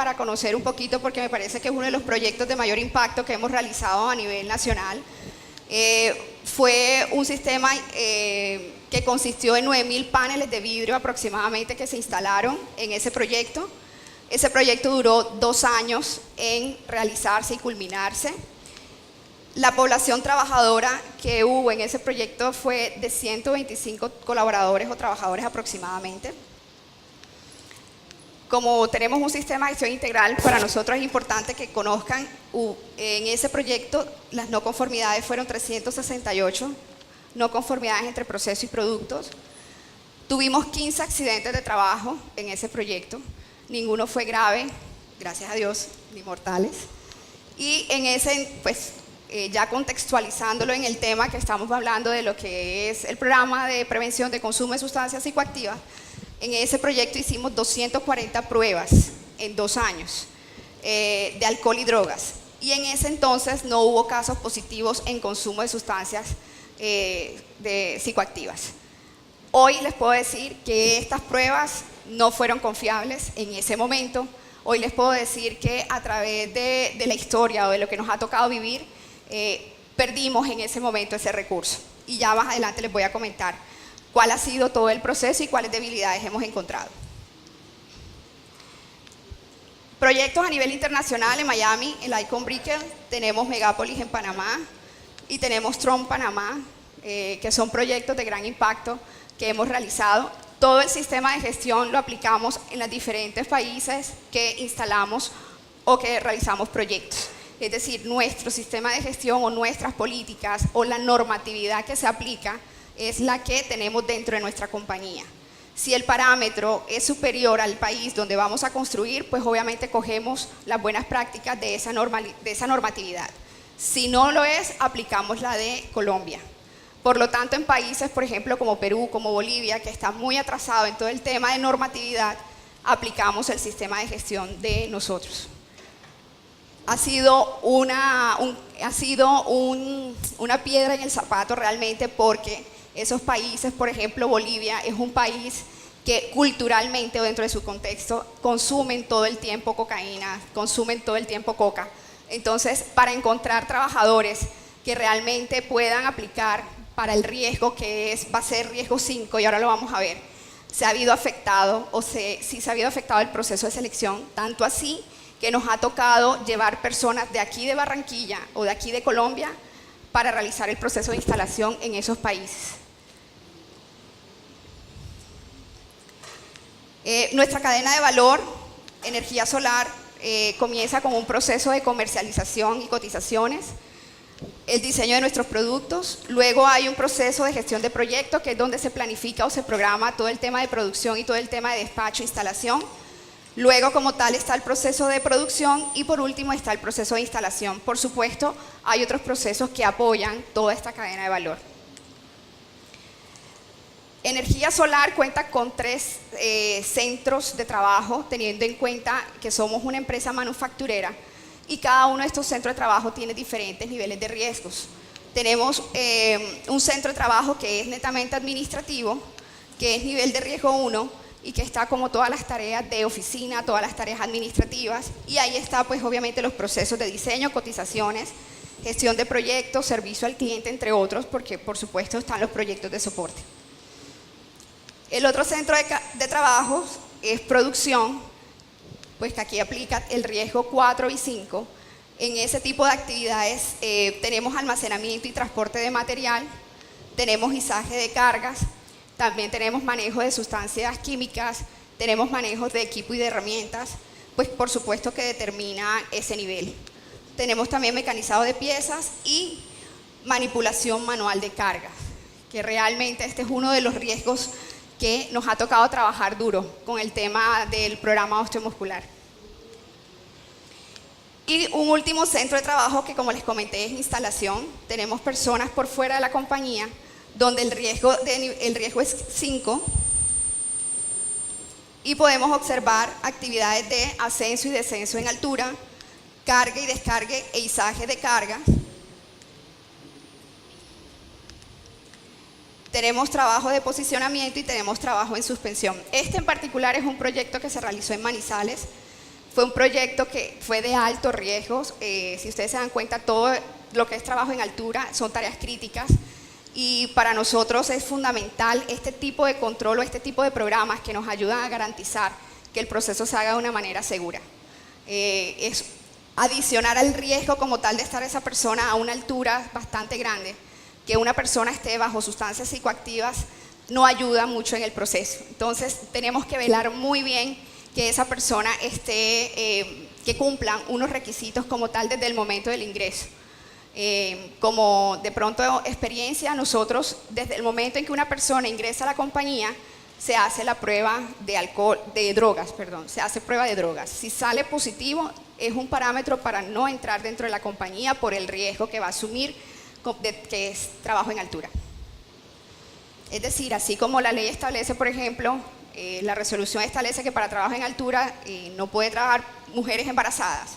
para conocer un poquito, porque me parece que es uno de los proyectos de mayor impacto que hemos realizado a nivel nacional. Fue un sistema que consistió en 9.000 paneles de vidrio aproximadamente que se instalaron en ese proyecto. Ese proyecto duró 2 años en realizarse y culminarse. La población trabajadora que hubo en ese proyecto fue de 125 colaboradores o trabajadores aproximadamente. Como tenemos un sistema de gestión integral, para nosotros es importante que conozcan, en ese proyecto las no conformidades fueron 368, no conformidades entre proceso y productos. Tuvimos 15 accidentes de trabajo en ese proyecto, ninguno fue grave, gracias a Dios, ni mortales. Y en ese, pues, ya contextualizándolo en el tema que estamos hablando de lo que es el programa de prevención de consumo de sustancias psicoactivas, en ese proyecto hicimos 240 pruebas en 2 años de alcohol y drogas. Y en ese entonces no hubo casos positivos en consumo de sustancias psicoactivas. Hoy les puedo decir que estas pruebas no fueron confiables en ese momento. Hoy les puedo decir que a través de la historia o de lo que nos ha tocado vivir, perdimos en ese momento ese recurso. Y ya más adelante les voy a comentar cuál ha sido todo el proceso y cuáles debilidades hemos encontrado. Proyectos a nivel internacional en Miami, el Icon Brickell, tenemos Megapolis en Panamá y tenemos Tron Panamá, que son proyectos de gran impacto que hemos realizado. Todo el sistema de gestión lo aplicamos en los diferentes países que instalamos o que realizamos proyectos. Es decir, nuestro sistema de gestión o nuestras políticas o la normatividad que se aplica es la que tenemos dentro de nuestra compañía. Si el parámetro es superior al país donde vamos a construir, pues obviamente cogemos las buenas prácticas de esa normatividad. Si no lo es, aplicamos la de Colombia. Por lo tanto, en países, por ejemplo, como Perú, como Bolivia, que está muy atrasado en todo el tema de normatividad, aplicamos el sistema de gestión de nosotros. Ha sido una piedra en el zapato realmente, porque esos países, por ejemplo, Bolivia es un país que culturalmente o dentro de su contexto consumen todo el tiempo cocaína, consumen todo el tiempo coca. Entonces, para encontrar trabajadores que realmente puedan aplicar para el riesgo que va a ser riesgo 5, y ahora lo vamos a ver, se ha habido afectado, sí se ha habido afectado el proceso de selección, tanto así que nos ha tocado llevar personas de aquí de Barranquilla o de aquí de Colombia para realizar el proceso de instalación en esos países. Nuestra cadena de valor, energía solar, comienza con un proceso de comercialización y cotizaciones, el diseño de nuestros productos, luego hay un proceso de gestión de proyectos, que es donde se planifica o se programa todo el tema de producción y todo el tema de despacho e instalación. Luego, como tal, está el proceso de producción y por último está el proceso de instalación. Por supuesto, hay otros procesos que apoyan toda esta cadena de valor. Energía Solar cuenta con 3 centros de trabajo, teniendo en cuenta que somos una empresa manufacturera y cada uno de estos centros de trabajo tiene diferentes niveles de riesgos. Tenemos un centro de trabajo que es netamente administrativo, que es nivel de riesgo 1, y que está como todas las tareas de oficina, todas las tareas administrativas, y ahí está pues obviamente los procesos de diseño, cotizaciones, gestión de proyectos, servicio al cliente, entre otros, porque por supuesto están los proyectos de soporte. El otro centro de trabajo es producción, pues que aquí aplica el riesgo 4 y 5. En ese tipo de actividades tenemos almacenamiento y transporte de material, tenemos izaje de cargas, también tenemos manejo de sustancias químicas, tenemos manejo de equipo y de herramientas, pues por supuesto que determina ese nivel. Tenemos también mecanizado de piezas y manipulación manual de cargas, que realmente este es uno de los riesgos que nos ha tocado trabajar duro con el tema del programa osteomuscular. Y un último centro de trabajo que, como les comenté, es instalación. Tenemos personas por fuera de la compañía donde el riesgo es 5 y podemos observar actividades de ascenso y descenso en altura, carga y descargue e izaje de cargas. Tenemos trabajo de posicionamiento y tenemos trabajo en suspensión. Este en particular es un proyecto que se realizó en Manizales, Fue un proyecto que fue de alto riesgo. Si ustedes se dan cuenta, todo lo que es trabajo en altura son tareas críticas. Y para nosotros es fundamental este tipo de control o este tipo de programas que nos ayudan a garantizar que el proceso se haga de una manera segura. Es adicionar al riesgo como tal de estar esa persona a una altura bastante grande, que una persona esté bajo sustancias psicoactivas no ayuda mucho en el proceso. Entonces tenemos que velar muy bien que esa persona que cumplan unos requisitos como tal desde el momento del ingreso. Como de pronto experiencia, nosotros desde el momento en que una persona ingresa a la compañía se hace la prueba de drogas. Se hace prueba de drogas. Si sale positivo es un parámetro para no entrar dentro de la compañía por el riesgo que va a asumir, que es trabajo en altura. Es decir, así como la ley establece, por ejemplo, la resolución establece que para trabajo en altura no puede trabajar mujeres embarazadas.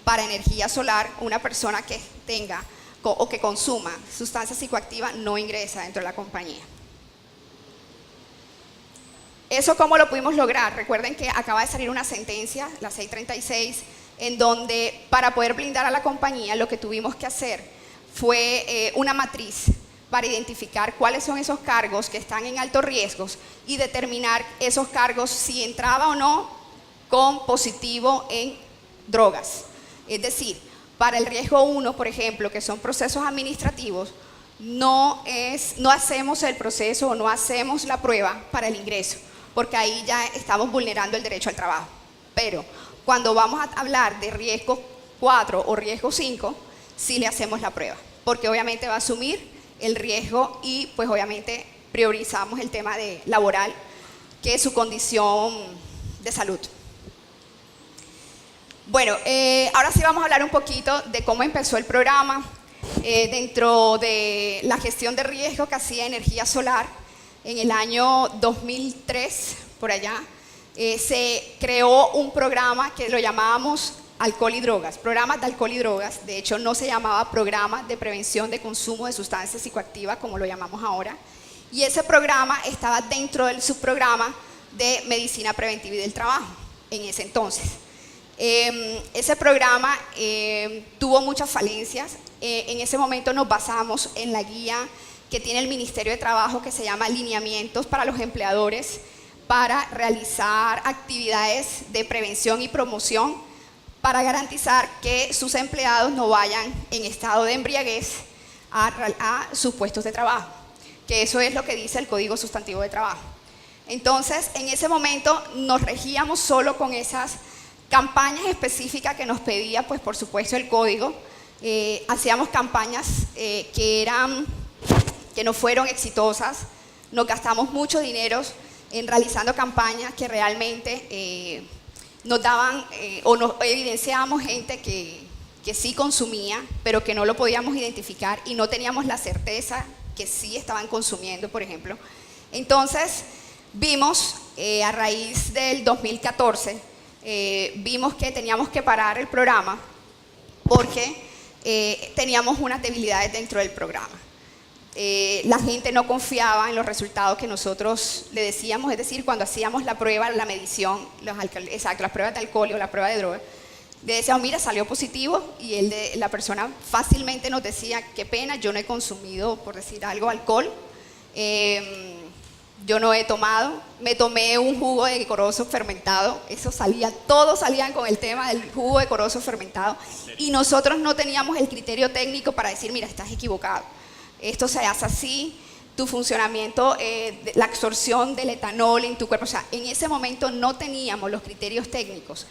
Para energía solar, una persona que tenga o que consuma sustancias psicoactivas no ingresa dentro de la compañía. ¿Eso cómo lo pudimos lograr? Recuerden que acaba de salir una sentencia, la 636, en donde para poder blindar a la compañía lo que tuvimos que hacer fue una matriz para identificar cuáles son esos cargos que están en altos riesgos y determinar esos cargos si entraba o no con positivo en drogas. Es decir, para el riesgo 1, por ejemplo, que son procesos administrativos, no hacemos el proceso o no hacemos la prueba para el ingreso, porque ahí ya estamos vulnerando el derecho al trabajo. Pero cuando vamos a hablar de riesgo 4 o riesgo 5, sí le hacemos la prueba, porque obviamente va a asumir el riesgo y pues obviamente priorizamos el tema laboral, que es su condición de salud. Bueno, ahora sí vamos a hablar un poquito de cómo empezó el programa. Dentro de la gestión de riesgo que hacía Energía Solar, en el año 2003, por allá, se creó un programa que lo llamábamos alcohol y drogas, programas de alcohol y drogas. De hecho, no se llamaba programa de prevención de consumo de sustancias psicoactivas, como lo llamamos ahora. Y ese programa estaba dentro del subprograma de medicina preventiva y del trabajo, en ese entonces. Ese programa tuvo muchas falencias. En ese momento nos basamos en la guía que tiene el Ministerio de Trabajo, que se llama Lineamientos para los empleadores para realizar actividades de prevención y promoción para garantizar que sus empleados no vayan en estado de embriaguez a sus puestos de trabajo, que eso es lo que dice el Código Sustantivo de Trabajo. Entonces, en ese momento nos regíamos solo con esas campañas específicas que nos pedía, pues por supuesto, el Código. Hacíamos campañas que no fueron exitosas, nos gastamos mucho dinero en realizando campañas que realmente nos daban o nos evidenciábamos gente que sí consumía, pero que no lo podíamos identificar y no teníamos la certeza que sí estaban consumiendo, por ejemplo. Entonces, vimos a raíz del 2014, vimos que teníamos que parar el programa porque teníamos unas debilidades dentro del programa. La gente no confiaba en los resultados que nosotros le decíamos, es decir, cuando hacíamos la prueba, la medición, las pruebas de alcohol o la prueba de droga, le decíamos, mira, salió positivo, y la persona fácilmente nos decía, qué pena, yo no he consumido, por decir algo, alcohol, yo no he tomado, me tomé un jugo de corozo fermentado, eso salía, todos salían con el tema del jugo de corozo fermentado, y nosotros no teníamos el criterio técnico para decir, mira, estás equivocado. Esto se hace así, tu funcionamiento, la absorción del etanol en tu cuerpo. O sea, en ese momento no teníamos los criterios técnicos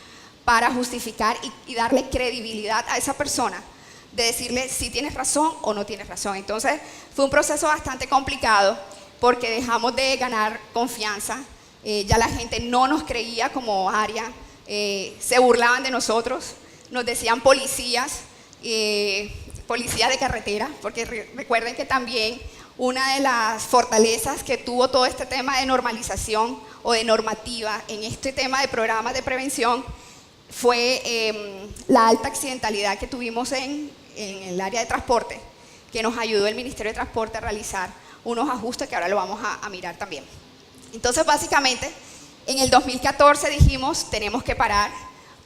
para justificar y darle credibilidad a esa persona, de decirle si tienes razón o no tienes razón. Entonces, fue un proceso bastante complicado porque dejamos de ganar confianza. Ya la gente no nos creía como área, se burlaban de nosotros, nos decían policías. Policía de carretera, porque recuerden que también una de las fortalezas que tuvo todo este tema de normalización o de normativa en este tema de programas de prevención fue la alta accidentalidad que tuvimos en el área de transporte, que nos ayudó el Ministerio de Transporte a realizar unos ajustes que ahora lo vamos a mirar también. Entonces, básicamente, en el 2014 dijimos, tenemos que parar,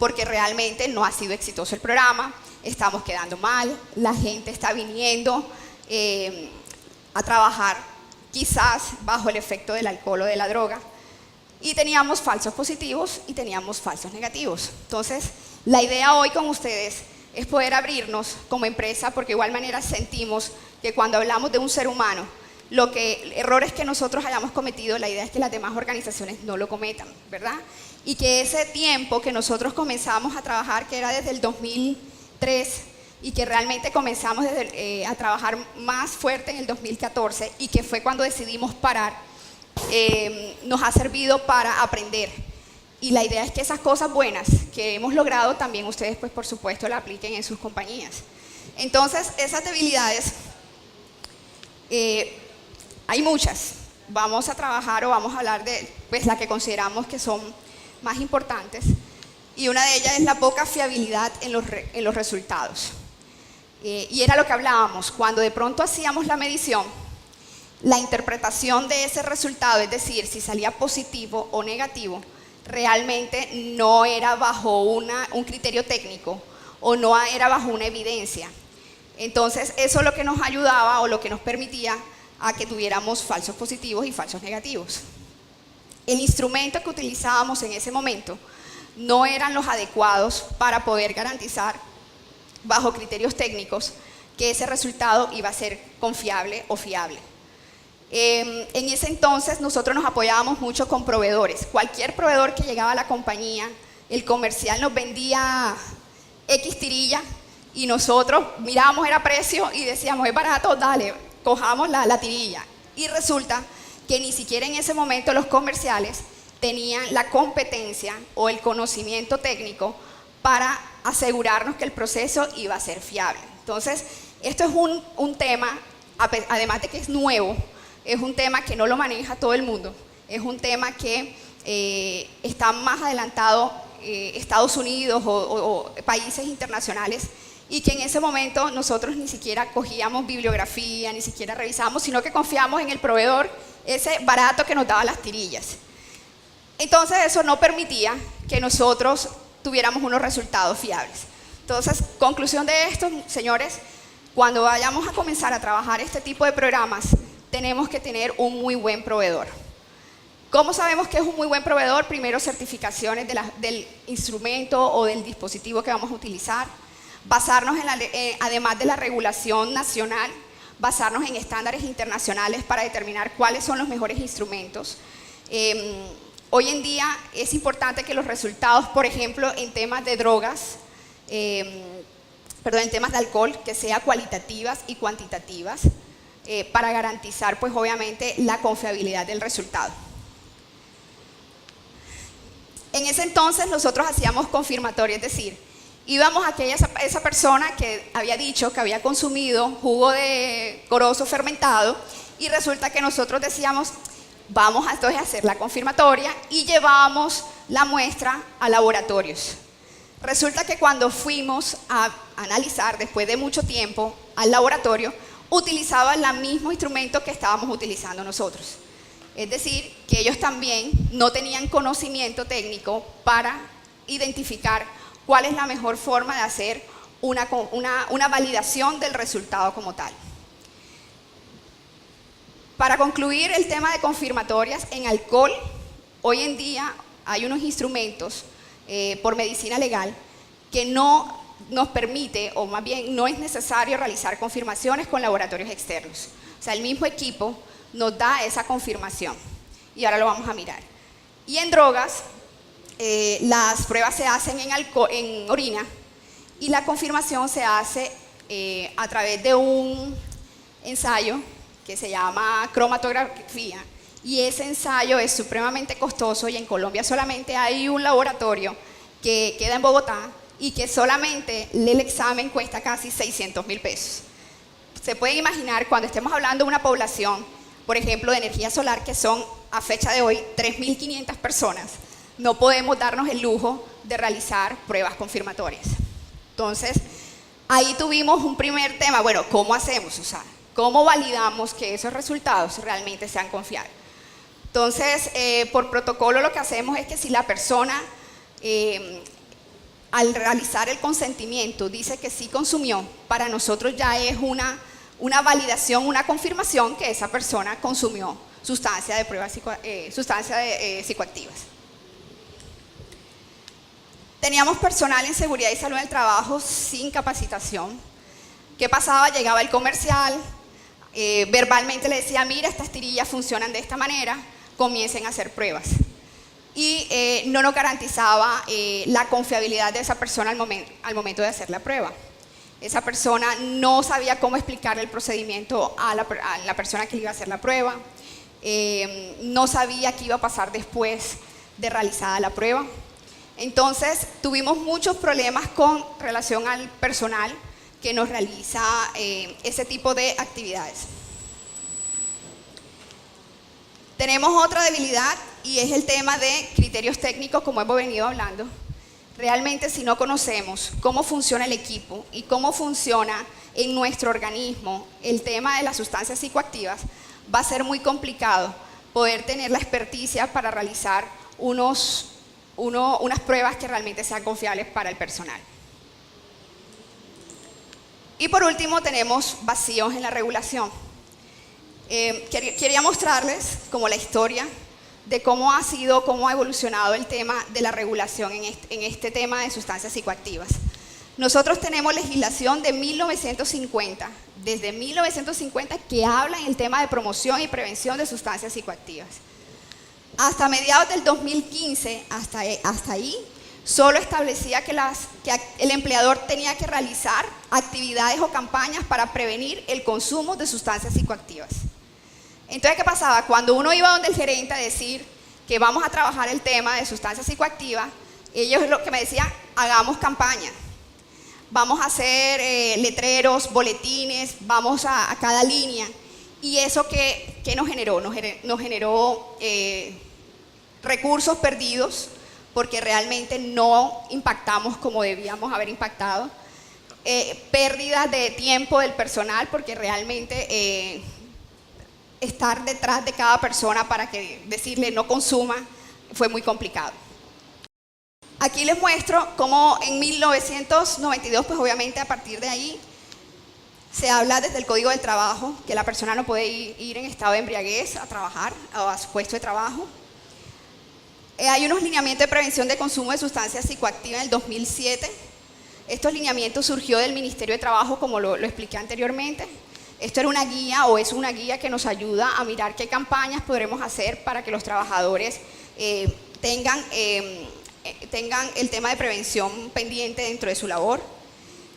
porque realmente no ha sido exitoso el programa, estamos quedando mal, la gente está viniendo a trabajar quizás bajo el efecto del alcohol o de la droga, y teníamos falsos positivos y teníamos falsos negativos. Entonces, la idea hoy con ustedes es poder abrirnos como empresa, porque de igual manera sentimos que cuando hablamos de un ser humano, errores que nosotros hayamos cometido, la idea es que las demás organizaciones no lo cometan, ¿verdad? Y que ese tiempo que nosotros comenzamos a trabajar, que era desde el 2003, y que realmente comenzamos a trabajar más fuerte en el 2014, y que fue cuando decidimos parar, nos ha servido para aprender. Y la idea es que esas cosas buenas que hemos logrado también ustedes, pues por supuesto, la apliquen en sus compañías. Entonces, esas debilidades, hay muchas. Vamos a trabajar o vamos a hablar de pues, las que consideramos que son más importantes. Y una de ellas es la poca fiabilidad en los resultados. Y era lo que hablábamos, cuando de pronto hacíamos la medición, la interpretación de ese resultado, es decir, si salía positivo o negativo, realmente no era bajo un criterio técnico o no era bajo una evidencia. Entonces, eso es lo que nos ayudaba o lo que nos permitía a que tuviéramos falsos positivos y falsos negativos. El instrumento que utilizábamos en ese momento no eran los adecuados para poder garantizar, bajo criterios técnicos, que ese resultado iba a ser confiable o fiable. En ese entonces nosotros nos apoyábamos mucho con proveedores. Cualquier proveedor que llegaba a la compañía, el comercial nos vendía X tirilla y nosotros mirábamos el precio y decíamos, es barato, dale, cojamos la tirilla. Y resulta que ni siquiera en ese momento los comerciales tenían la competencia o el conocimiento técnico para asegurarnos que el proceso iba a ser fiable. Entonces, esto es un tema, además de que es nuevo, es un tema que no lo maneja todo el mundo, es un tema que está más adelantado Estados Unidos o países internacionales, y que en ese momento nosotros ni siquiera cogíamos bibliografía, ni siquiera revisábamos, sino que confiamos en el proveedor, ese barato que nos daba las tirillas. Entonces eso no permitía que nosotros tuviéramos unos resultados fiables. Entonces, conclusión de esto, señores, cuando vayamos a comenzar a trabajar este tipo de programas, tenemos que tener un muy buen proveedor. ¿Cómo sabemos que es un muy buen proveedor? Primero, certificaciones del instrumento o del dispositivo que vamos a utilizar. Basarnos además de la regulación nacional, basarnos en estándares internacionales para determinar cuáles son los mejores instrumentos. Hoy en día es importante que los resultados, por ejemplo, en temas de drogas, en temas de alcohol, que sean cualitativas y cuantitativas, para garantizar, pues obviamente, la confiabilidad del resultado. En ese entonces nosotros hacíamos confirmatorio, es decir, íbamos a esa persona que había dicho que había consumido jugo de corozo fermentado, y resulta que nosotros decíamos, vamos entonces a hacer la confirmatoria, y llevábamos la muestra a laboratorios. Resulta que cuando fuimos a analizar, después de mucho tiempo, al laboratorio, utilizaban el mismo instrumento que estábamos utilizando nosotros. Es decir, que ellos también no tenían conocimiento técnico para identificar cuál es la mejor forma de hacer una validación del resultado como tal. Para concluir el tema de confirmatorias en alcohol, hoy en día hay unos instrumentos por medicina legal que no nos permite, o más bien no es necesario realizar confirmaciones con laboratorios externos. O sea, el mismo equipo nos da esa confirmación, y ahora lo vamos a mirar. Y en drogas, las pruebas se hacen en orina, y la confirmación se hace a través de un ensayo que se llama cromatografía, y ese ensayo es supremamente costoso, y en Colombia solamente hay un laboratorio que queda en Bogotá, y que solamente el examen cuesta casi 600.000 pesos. Se pueden imaginar, cuando estemos hablando de una población, por ejemplo, de energía solar, que son a fecha de hoy 3.500 personas, no podemos darnos el lujo de realizar pruebas confirmatorias. Entonces, ahí tuvimos un primer tema. Bueno, ¿cómo hacemos? O sea, ¿cómo validamos que esos resultados realmente sean confiables? Entonces, por protocolo lo que hacemos es que si la persona al realizar el consentimiento dice que sí consumió, para nosotros ya es una validación, una confirmación que esa persona consumió sustancias psicoactivas. Teníamos personal en seguridad y salud en el trabajo sin capacitación. ¿Qué pasaba? Llegaba el comercial, verbalmente le decía, mira, estas tirillas funcionan de esta manera, comiencen a hacer pruebas. Y no nos garantizaba la confiabilidad de esa persona al momento de hacer la prueba. Esa persona no sabía cómo explicar el procedimiento a la persona que le iba a hacer la prueba, no sabía qué iba a pasar después de realizada la prueba. Entonces tuvimos muchos problemas con relación al personal que nos realiza ese tipo de actividades. Tenemos otra debilidad y es el tema de criterios técnicos, como hemos venido hablando. Realmente, si no conocemos cómo funciona el equipo y cómo funciona en nuestro organismo el tema de las sustancias psicoactivas, va a ser muy complicado poder tener la experticia para realizar unas pruebas que realmente sean confiables para el personal. Y por último, tenemos vacíos en la regulación. Quería mostrarles como la historia de cómo ha evolucionado el tema de la regulación en este tema de sustancias psicoactivas. Nosotros tenemos legislación de 1950, desde 1950, que habla en el tema de promoción y prevención de sustancias psicoactivas. Hasta mediados del 2015, hasta ahí, solo establecía que el empleador tenía que realizar actividades o campañas para prevenir el consumo de sustancias psicoactivas. Entonces, ¿qué pasaba? Cuando uno iba donde el gerente a decir que vamos a trabajar el tema de sustancias psicoactivas, ellos lo que me decían, hagamos campañas. Vamos a hacer letreros, boletines, vamos a cada línea. ¿Y eso qué nos generó? Nos generó recursos perdidos, porque realmente no impactamos como debíamos haber impactado. Pérdidas de tiempo del personal, porque realmente estar detrás de cada persona para decirle no consuma fue muy complicado. Aquí les muestro cómo en 1992, pues obviamente a partir de ahí, se habla desde el Código del Trabajo que la persona no puede ir en estado de embriaguez a trabajar o a su puesto de trabajo. Hay unos lineamientos de prevención de consumo de sustancias psicoactivas en el 2007. Estos lineamientos surgió del Ministerio de Trabajo, como lo expliqué anteriormente. Esto era una guía o es una guía que nos ayuda a mirar qué campañas podremos hacer para que los trabajadores tengan el tema de prevención pendiente dentro de su labor.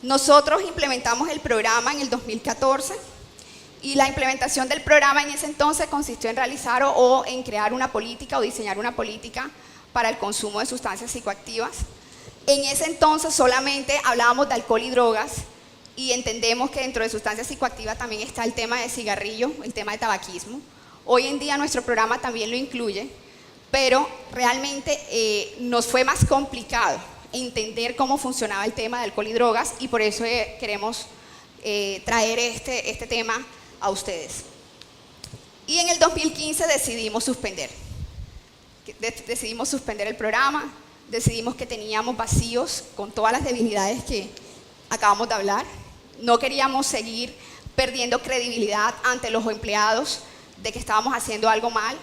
Nosotros implementamos el programa en el 2014 y la implementación del programa en ese entonces consistió en realizar o en crear una política o diseñar una política para el consumo de sustancias psicoactivas. En ese entonces solamente hablábamos de alcohol y drogas y entendemos que dentro de sustancias psicoactivas también está el tema de cigarrillo, el tema de tabaquismo. Hoy en día nuestro programa también lo incluye, pero realmente nos fue más complicado entender cómo funcionaba el tema de alcohol y drogas y por eso queremos traer este tema a ustedes. Y en el 2015 decidimos suspender el programa, decidimos que teníamos vacíos con todas las debilidades que acabamos de hablar, no queríamos seguir perdiendo credibilidad ante los empleados de que estábamos haciendo algo mal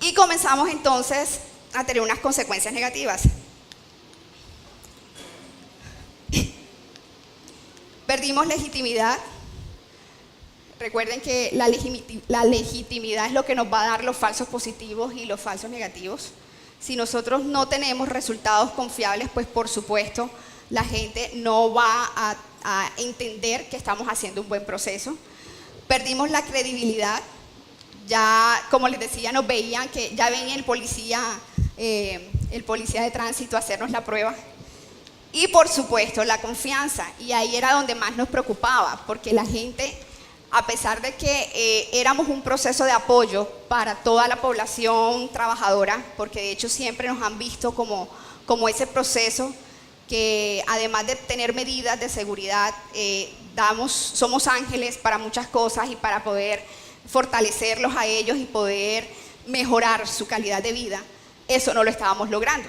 y comenzamos entonces a tener unas consecuencias negativas. Perdimos legitimidad. Recuerden que la legitimidad es lo que nos va a dar los falsos positivos y los falsos negativos. Si nosotros no tenemos resultados confiables, pues por supuesto la gente no va a entender que estamos haciendo un buen proceso. Perdimos la credibilidad. Ya, como les decía, nos veían que ya venía el policía de tránsito a hacernos la prueba. Y por supuesto la confianza, y ahí era donde más nos preocupaba, porque la gente, a pesar de que éramos un proceso de apoyo para toda la población trabajadora, porque de hecho siempre nos han visto como ese proceso que además de tener medidas de seguridad, somos ángeles para muchas cosas y para poder fortalecerlos a ellos y poder mejorar su calidad de vida, eso no lo estábamos logrando.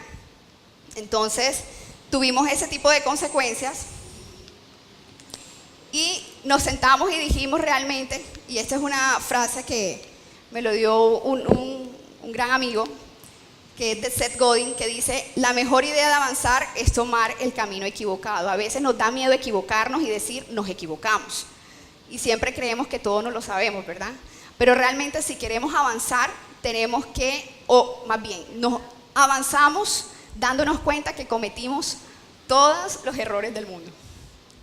Entonces, tuvimos ese tipo de consecuencias y nos sentamos y dijimos realmente, y esta es una frase que me lo dio un gran amigo, que es de Seth Godin, que dice: la mejor idea de avanzar es tomar el camino equivocado. A veces nos da miedo equivocarnos y decir, nos equivocamos. Y siempre creemos que todo no lo sabemos, ¿verdad? Pero realmente si queremos avanzar, tenemos que, o más bien, nos avanzamos dándonos cuenta que cometimos todos los errores del mundo.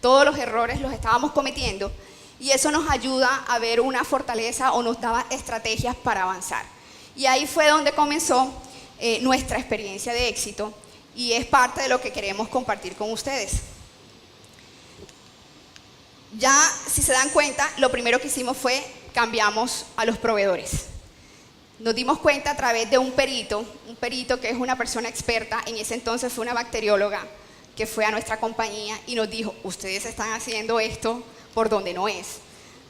Todos los errores los estábamos cometiendo y eso nos ayuda a ver una fortaleza o nos daba estrategias para avanzar. Y ahí fue donde comenzó nuestra experiencia de éxito y es parte de lo que queremos compartir con ustedes. Ya, si se dan cuenta, lo primero que hicimos fue cambiamos a los proveedores. Nos dimos cuenta a través de un perito que es una persona experta, en ese entonces fue una bacterióloga, que fue a nuestra compañía y nos dijo: ustedes están haciendo esto por donde no es.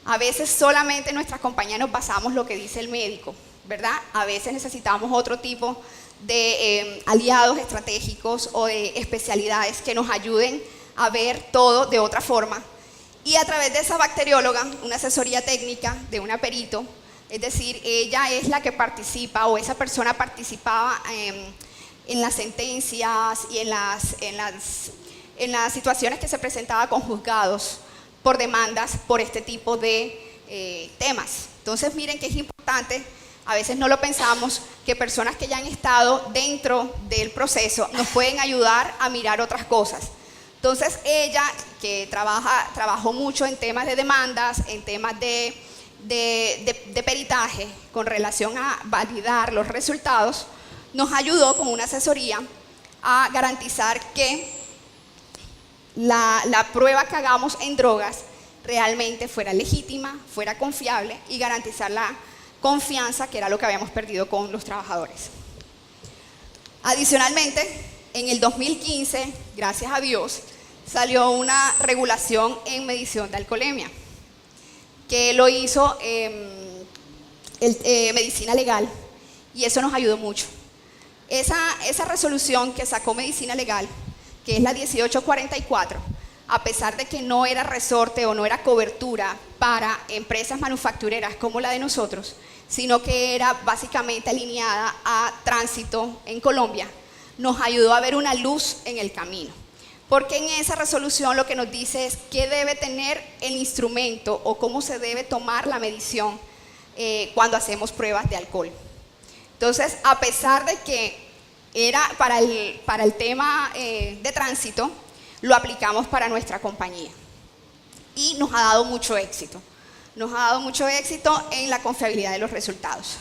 A veces solamente en nuestra compañía nos basamos lo que dice el médico, ¿verdad? A veces necesitamos otro tipo de aliados estratégicos o de especialidades que nos ayuden a ver todo de otra forma. Y a través de esa bacterióloga, una asesoría técnica de una perito, es decir, ella es la que participa o esa persona participaba en las sentencias y en las situaciones que se presentaba con juzgados por demandas por este tipo de temas. Entonces miren que es importante, a veces no lo pensamos, que personas que ya han estado dentro del proceso nos pueden ayudar a mirar otras cosas. Entonces ella, que trabajó mucho en temas de demandas, en temas de peritaje con relación a validar los resultados, nos ayudó con una asesoría a garantizar que la prueba que hagamos en drogas realmente fuera legítima, fuera confiable y garantizar la confianza, que era lo que habíamos perdido con los trabajadores. Adicionalmente, en el 2015, gracias a Dios, salió una regulación en medición de alcoholemia, que lo hizo Medicina Legal, y eso nos ayudó mucho. Esa resolución que sacó Medicina Legal, que es la 1844, a pesar de que no era resorte o no era cobertura para empresas manufactureras como la de nosotros, sino que era básicamente alineada a tránsito en Colombia, nos ayudó a ver una luz en el camino. Porque en esa resolución lo que nos dice es qué debe tener el instrumento o cómo se debe tomar la medición cuando hacemos pruebas de alcohol. Entonces, a pesar de que era para el tema de tránsito, lo aplicamos para nuestra compañía y nos ha dado mucho éxito. Nos ha dado mucho éxito en la confiabilidad de los resultados.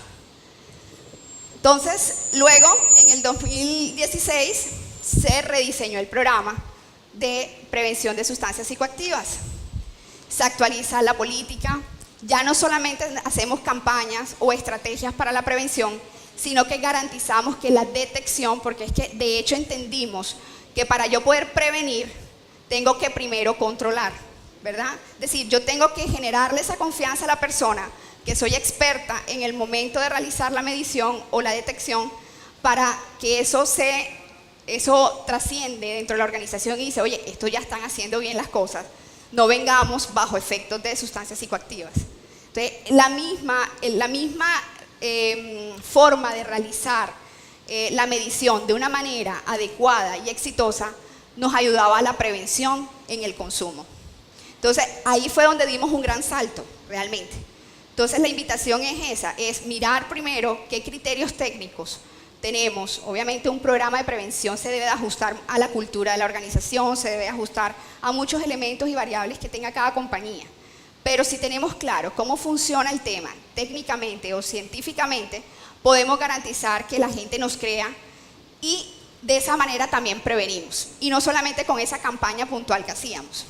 Entonces, luego, en el 2016, se rediseñó el programa de prevención de sustancias psicoactivas. Se actualiza la política, ya no solamente hacemos campañas o estrategias para la prevención, sino que garantizamos que la detección, porque es que de hecho entendimos que para yo poder prevenir, tengo que primero controlar, ¿verdad? Es decir, yo tengo que generarle esa confianza a la persona, que soy experta en el momento de realizar la medición o la detección, para que eso trasciende dentro de la organización y dice: oye, esto ya están haciendo bien las cosas, no vengamos bajo efectos de sustancias psicoactivas. Entonces, la misma forma de realizar la medición de una manera adecuada y exitosa nos ayudaba a la prevención en el consumo. Entonces, ahí fue donde dimos un gran salto, realmente. Entonces, la invitación es esa, es mirar primero qué criterios técnicos tenemos. Obviamente, un programa de prevención se debe de ajustar a la cultura de la organización, se debe ajustar a muchos elementos y variables que tenga cada compañía. Pero si tenemos claro cómo funciona el tema técnicamente o científicamente, podemos garantizar que la gente nos crea y de esa manera también prevenimos. Y no solamente con esa campaña puntual que hacíamos.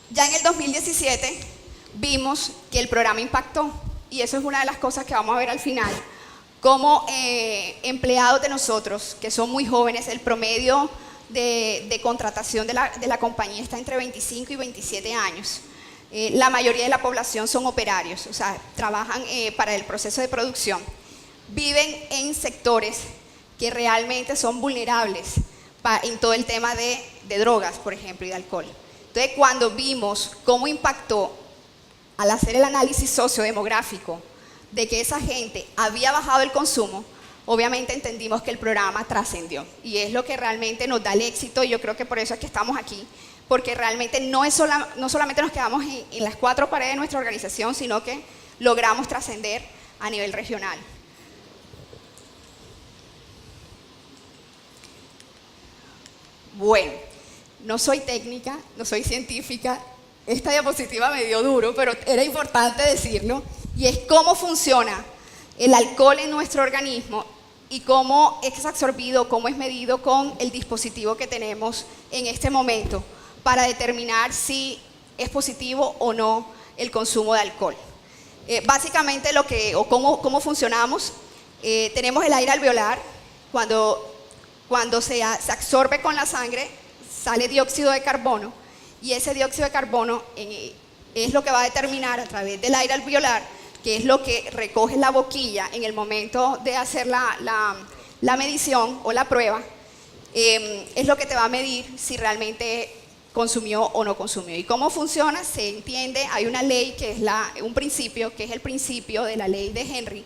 Ya en el 2017 vimos que el programa impactó y eso es una de las cosas que vamos a ver al final. Como empleados de nosotros, que son muy jóvenes, el promedio de contratación de la compañía está entre 25 y 27 años. La mayoría de la población son operarios, o sea, trabajan para el proceso de producción. Viven en sectores que realmente son vulnerables en todo el tema de drogas, por ejemplo, y de alcohol. Entonces, cuando vimos cómo impactó al hacer el análisis sociodemográfico de que esa gente había bajado el consumo, obviamente entendimos que el programa trascendió. Y es lo que realmente nos da el éxito, y yo creo que por eso es que estamos aquí, porque realmente no solamente nos quedamos en las 4 paredes de nuestra organización, sino que logramos trascender a nivel regional. Bueno, no soy técnica, no soy científica, esta diapositiva me dio duro, pero era importante decirlo, y es cómo funciona el alcohol en nuestro organismo y cómo es absorbido, cómo es medido con el dispositivo que tenemos en este momento para determinar si es positivo o no el consumo de alcohol. Básicamente cómo funcionamos, tenemos el aire alveolar. Cuando se absorbe con la sangre, sale dióxido de carbono, y ese dióxido de carbono es lo que va a determinar a través del aire alveolar, que es lo que recoge la boquilla en el momento de hacer la medición o la prueba, es lo que te va a medir si realmente consumió o no consumió. ¿Y cómo funciona? Se entiende, hay una ley que es un principio, que es el principio de la ley de Henry,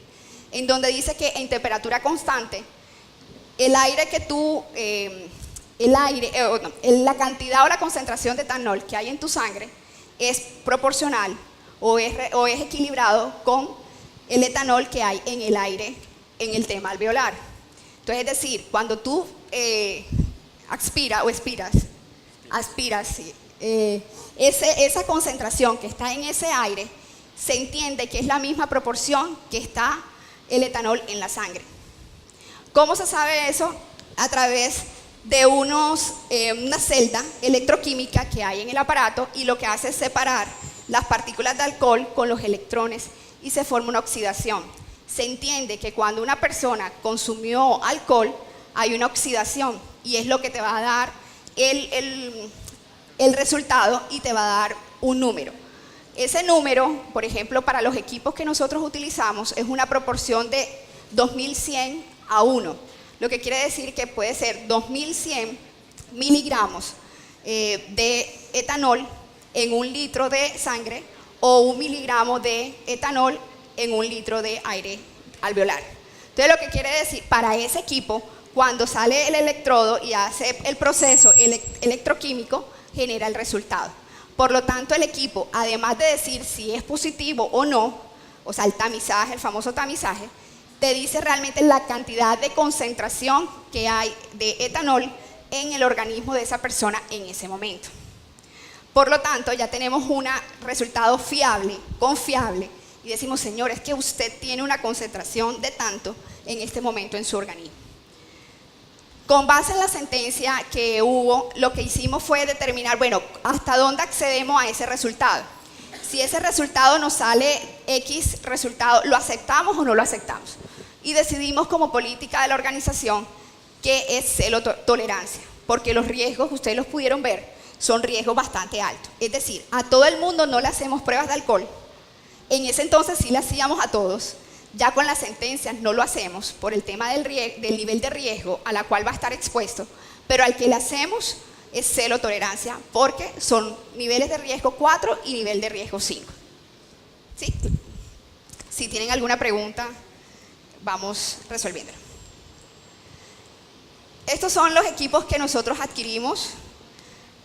en donde dice que en temperatura constante, la cantidad o la concentración de etanol que hay en tu sangre es proporcional o es equilibrado con el etanol que hay en el aire en el tema alveolar. Entonces, es decir, cuando tú aspiras, sí, esa concentración que está en ese aire, se entiende que es la misma proporción que está el etanol en la sangre. ¿Cómo se sabe eso? A través de una celda electroquímica que hay en el aparato, y lo que hace es separar las partículas de alcohol con los electrones y se forma una oxidación. Se entiende que cuando una persona consumió alcohol hay una oxidación, y es lo que te va a dar el resultado, y te va a dar un número. Ese número, por ejemplo, para los equipos que nosotros utilizamos, es una proporción de 2100 a 1, lo que quiere decir que puede ser 2100 miligramos de etanol en 1 litro de sangre, o 1 miligramo de etanol en 1 litro de aire alveolar. Entonces, lo que quiere decir, para ese equipo, cuando sale el electrodo y hace el proceso electroquímico, genera el resultado. Por lo tanto, el equipo, además de decir si es positivo o no, o sea, el tamizaje, el famoso tamizaje, te dice realmente la cantidad de concentración que hay de etanol en el organismo de esa persona en ese momento. Por lo tanto, ya tenemos un resultado fiable, confiable, y decimos, señor, es que usted tiene una concentración de tanto en este momento en su organismo. Con base en la sentencia que hubo, lo que hicimos fue determinar, bueno, hasta dónde accedemos a ese resultado. Si ese resultado nos sale X resultado, ¿lo aceptamos o no lo aceptamos? Y decidimos como política de la organización que es cero tolerancia, porque los riesgos, ustedes los pudieron ver, son riesgos bastante altos. Es decir, a todo el mundo no le hacemos pruebas de alcohol. En ese entonces sí le hacíamos a todos. Ya con las sentencias no lo hacemos por el tema del nivel de riesgo a la cual va a estar expuesto, pero al que le hacemos es cero tolerancia, porque son niveles de riesgo 4 y nivel de riesgo 5. ¿Sí? Si tienen alguna pregunta, vamos resolviéndolo. Estos son los equipos que nosotros adquirimos.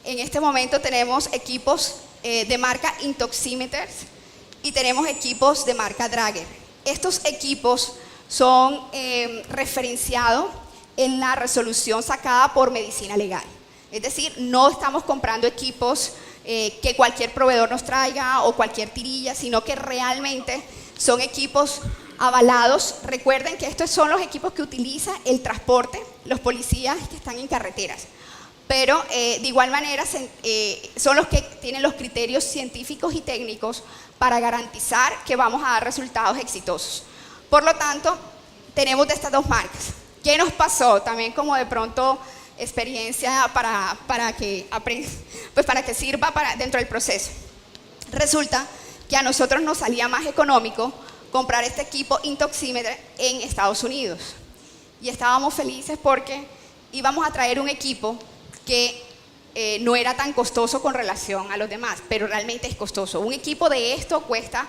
En este momento tenemos equipos de marca Intoximeters y tenemos equipos de marca Drager. Estos equipos son referenciados en la resolución sacada por Medicina Legal. Es decir, no estamos comprando equipos que cualquier proveedor nos traiga o cualquier tirilla, sino que realmente son equipos avalados. Recuerden que estos son los equipos que utiliza el transporte, los policías que están en carreteras. Pero de igual manera son los que tienen los criterios científicos y técnicos para garantizar que vamos a dar resultados exitosos. Por lo tanto, tenemos de estas dos marcas. ¿Qué nos pasó? También como de pronto experiencia para que sirva dentro del proceso. Resulta que a nosotros nos salía más económico comprar este equipo Intoximeter en Estados Unidos. Y estábamos felices porque íbamos a traer un equipo que no era tan costoso con relación a los demás, pero realmente es costoso. Un equipo de esto cuesta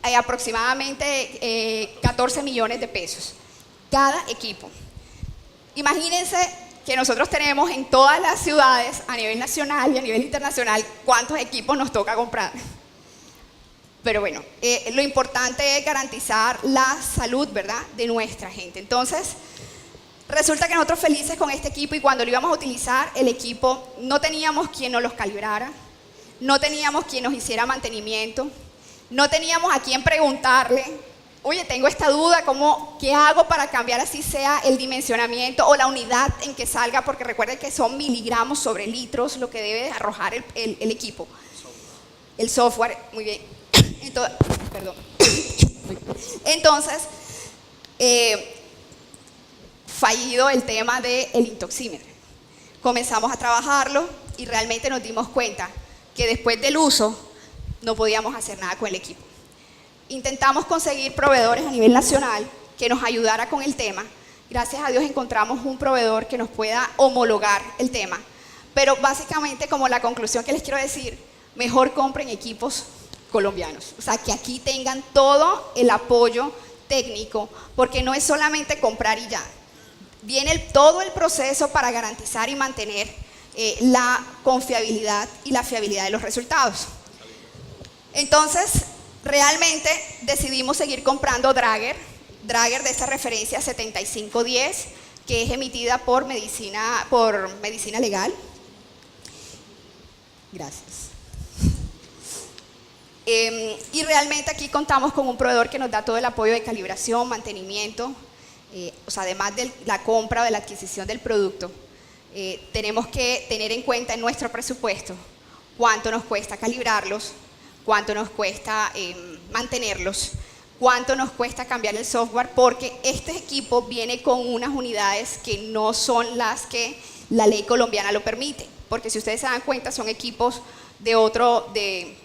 aproximadamente 14 millones de pesos, cada equipo. Imagínense que nosotros tenemos en todas las ciudades, a nivel nacional y a nivel internacional, cuántos equipos nos toca comprar. Pero bueno, lo importante es garantizar la salud, ¿verdad?, de nuestra gente. Entonces, resulta que nosotros felices con este equipo, y cuando lo íbamos a utilizar, el equipo no teníamos quien nos los calibrara, no teníamos quien nos hiciera mantenimiento, no teníamos a quien preguntarle, oye, tengo esta duda, ¿qué hago para cambiar así sea el dimensionamiento o la unidad en que salga? Porque recuerden que son miligramos sobre litros lo que debe arrojar el equipo. El software, muy bien. Entonces, fallido el tema del intoxímetro. Comenzamos a trabajarlo y realmente nos dimos cuenta que después del uso no podíamos hacer nada con el equipo. Intentamos conseguir proveedores a nivel nacional que nos ayudara con el tema. Gracias a Dios encontramos un proveedor que nos pueda homologar el tema. Pero básicamente, como la conclusión que les quiero decir, mejor compren equipos colombianos. O sea, que aquí tengan todo el apoyo técnico, porque no es solamente comprar y ya. Viene todo el proceso para garantizar y mantener la confiabilidad y la fiabilidad de los resultados. Entonces, realmente decidimos seguir comprando Draeger de esta referencia 7510, que es emitida por medicina legal. Gracias. Y realmente aquí contamos con un proveedor que nos da todo el apoyo de calibración, mantenimiento, o sea, además de la compra o de la adquisición del producto. Tenemos que tener en cuenta en nuestro presupuesto cuánto nos cuesta calibrarlos, cuánto nos cuesta mantenerlos, cuánto nos cuesta cambiar el software, porque este equipo viene con unas unidades que no son las que la ley colombiana lo permite, porque si ustedes se dan cuenta son equipos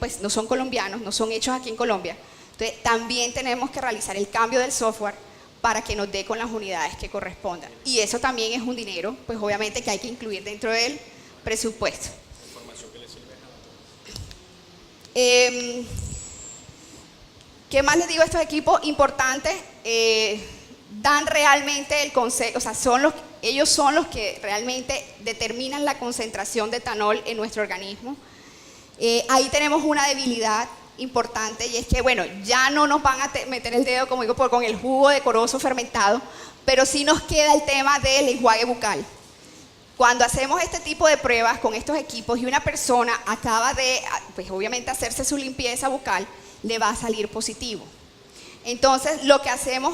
pues no son colombianos, no son hechos aquí en Colombia. Entonces también tenemos que realizar el cambio del software para que nos dé con las unidades que correspondan, y eso también es un dinero, pues obviamente, que hay que incluir dentro del presupuesto. ¿Qué más les digo a estos equipos? Importante, dan realmente el consejo, o sea, ellos son los que realmente determinan la concentración de etanol en nuestro organismo. Ahí tenemos una debilidad importante, y es que, bueno, ya no nos van a meter el dedo, como digo, con el jugo decoroso fermentado, pero sí nos queda el tema del enjuague bucal. Cuando hacemos este tipo de pruebas con estos equipos y una persona acaba de, pues obviamente, hacerse su limpieza bucal, le va a salir positivo. Entonces, lo que hacemos,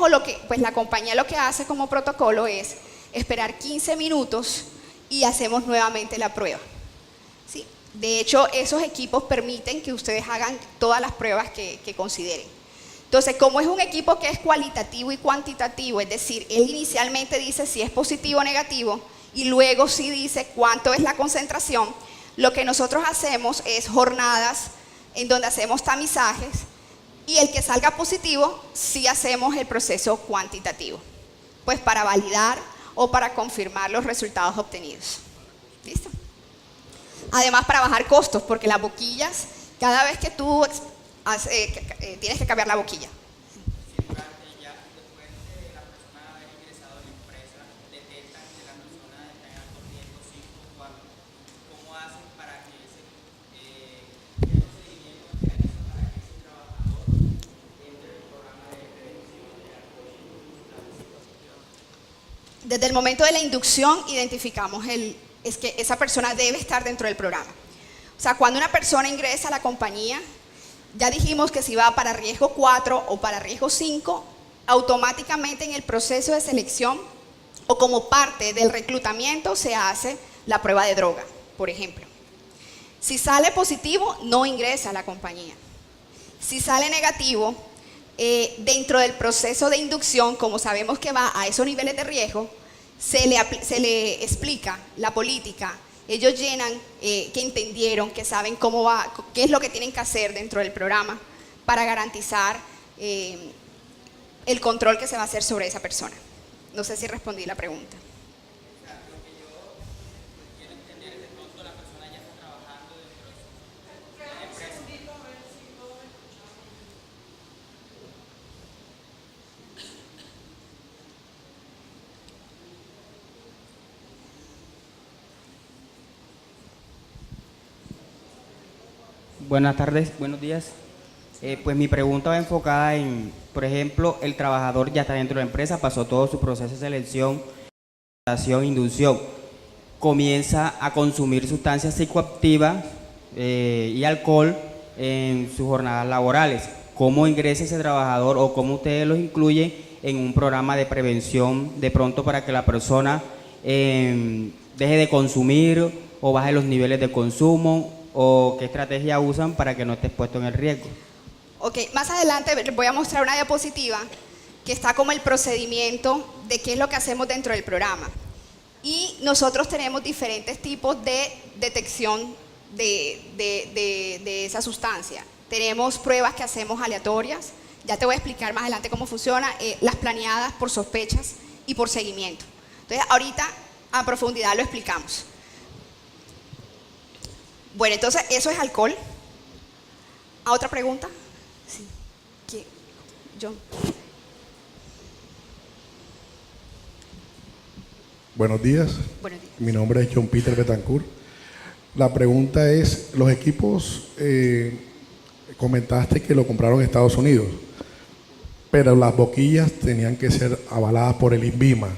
pues la compañía lo que hace como protocolo es esperar 15 minutos y hacemos nuevamente la prueba. ¿Sí? De hecho, esos equipos permiten que ustedes hagan todas las pruebas que consideren. Entonces, como es un equipo que es cualitativo y cuantitativo, es decir, él inicialmente dice si es positivo o negativo, y luego sí dice cuánto es la concentración, lo que nosotros hacemos es jornadas en donde hacemos tamizajes, y el que salga positivo, sí hacemos el proceso cuantitativo, pues para validar o para confirmar los resultados obtenidos. ¿Listo? Además, para bajar costos, porque las boquillas, cada vez que tú tienes que cambiar la boquilla. Desde el momento de la inducción identificamos es que esa persona debe estar dentro del programa. O sea, cuando una persona ingresa a la compañía, ya dijimos que si va para riesgo 4 o para riesgo 5, automáticamente en el proceso de selección o como parte del reclutamiento se hace la prueba de droga, por ejemplo. Si sale positivo, no ingresa a la compañía. Si sale negativo, dentro del proceso de inducción, como sabemos que va a esos niveles de riesgo, se le explica la política. Ellos llenan que entendieron, que saben cómo va, qué es lo que tienen que hacer dentro del programa para garantizar el control que se va a hacer sobre esa persona. No sé si respondí la pregunta. Lo que yo Buenas tardes, buenos días. Pues mi pregunta va enfocada en, por ejemplo, el trabajador ya está dentro de la empresa, pasó todo su proceso de selección, inducción, comienza a consumir sustancias psicoactivas y alcohol en sus jornadas laborales. ¿Cómo ingresa ese trabajador o cómo ustedes los incluyen en un programa de prevención de pronto para que la persona deje de consumir o baje los niveles de consumo, o qué estrategia usan para que no esté expuesto en el riesgo? Ok, más adelante les voy a mostrar una diapositiva que está como el procedimiento de qué es lo que hacemos dentro del programa. Y nosotros tenemos diferentes tipos de detección de esa sustancia. Tenemos pruebas que hacemos aleatorias, ya te voy a explicar más adelante cómo funciona, las planeadas por sospechas y por seguimiento. Entonces, ahorita a profundidad lo explicamos. Bueno, entonces, eso es alcohol. ¿A otra pregunta? Sí. ¿Quién? John. Buenos días. Buenos días. Mi nombre es John Peter Betancourt. La pregunta es, los equipos, comentaste que lo compraron en Estados Unidos, pero las boquillas tenían que ser avaladas por el INVIMA,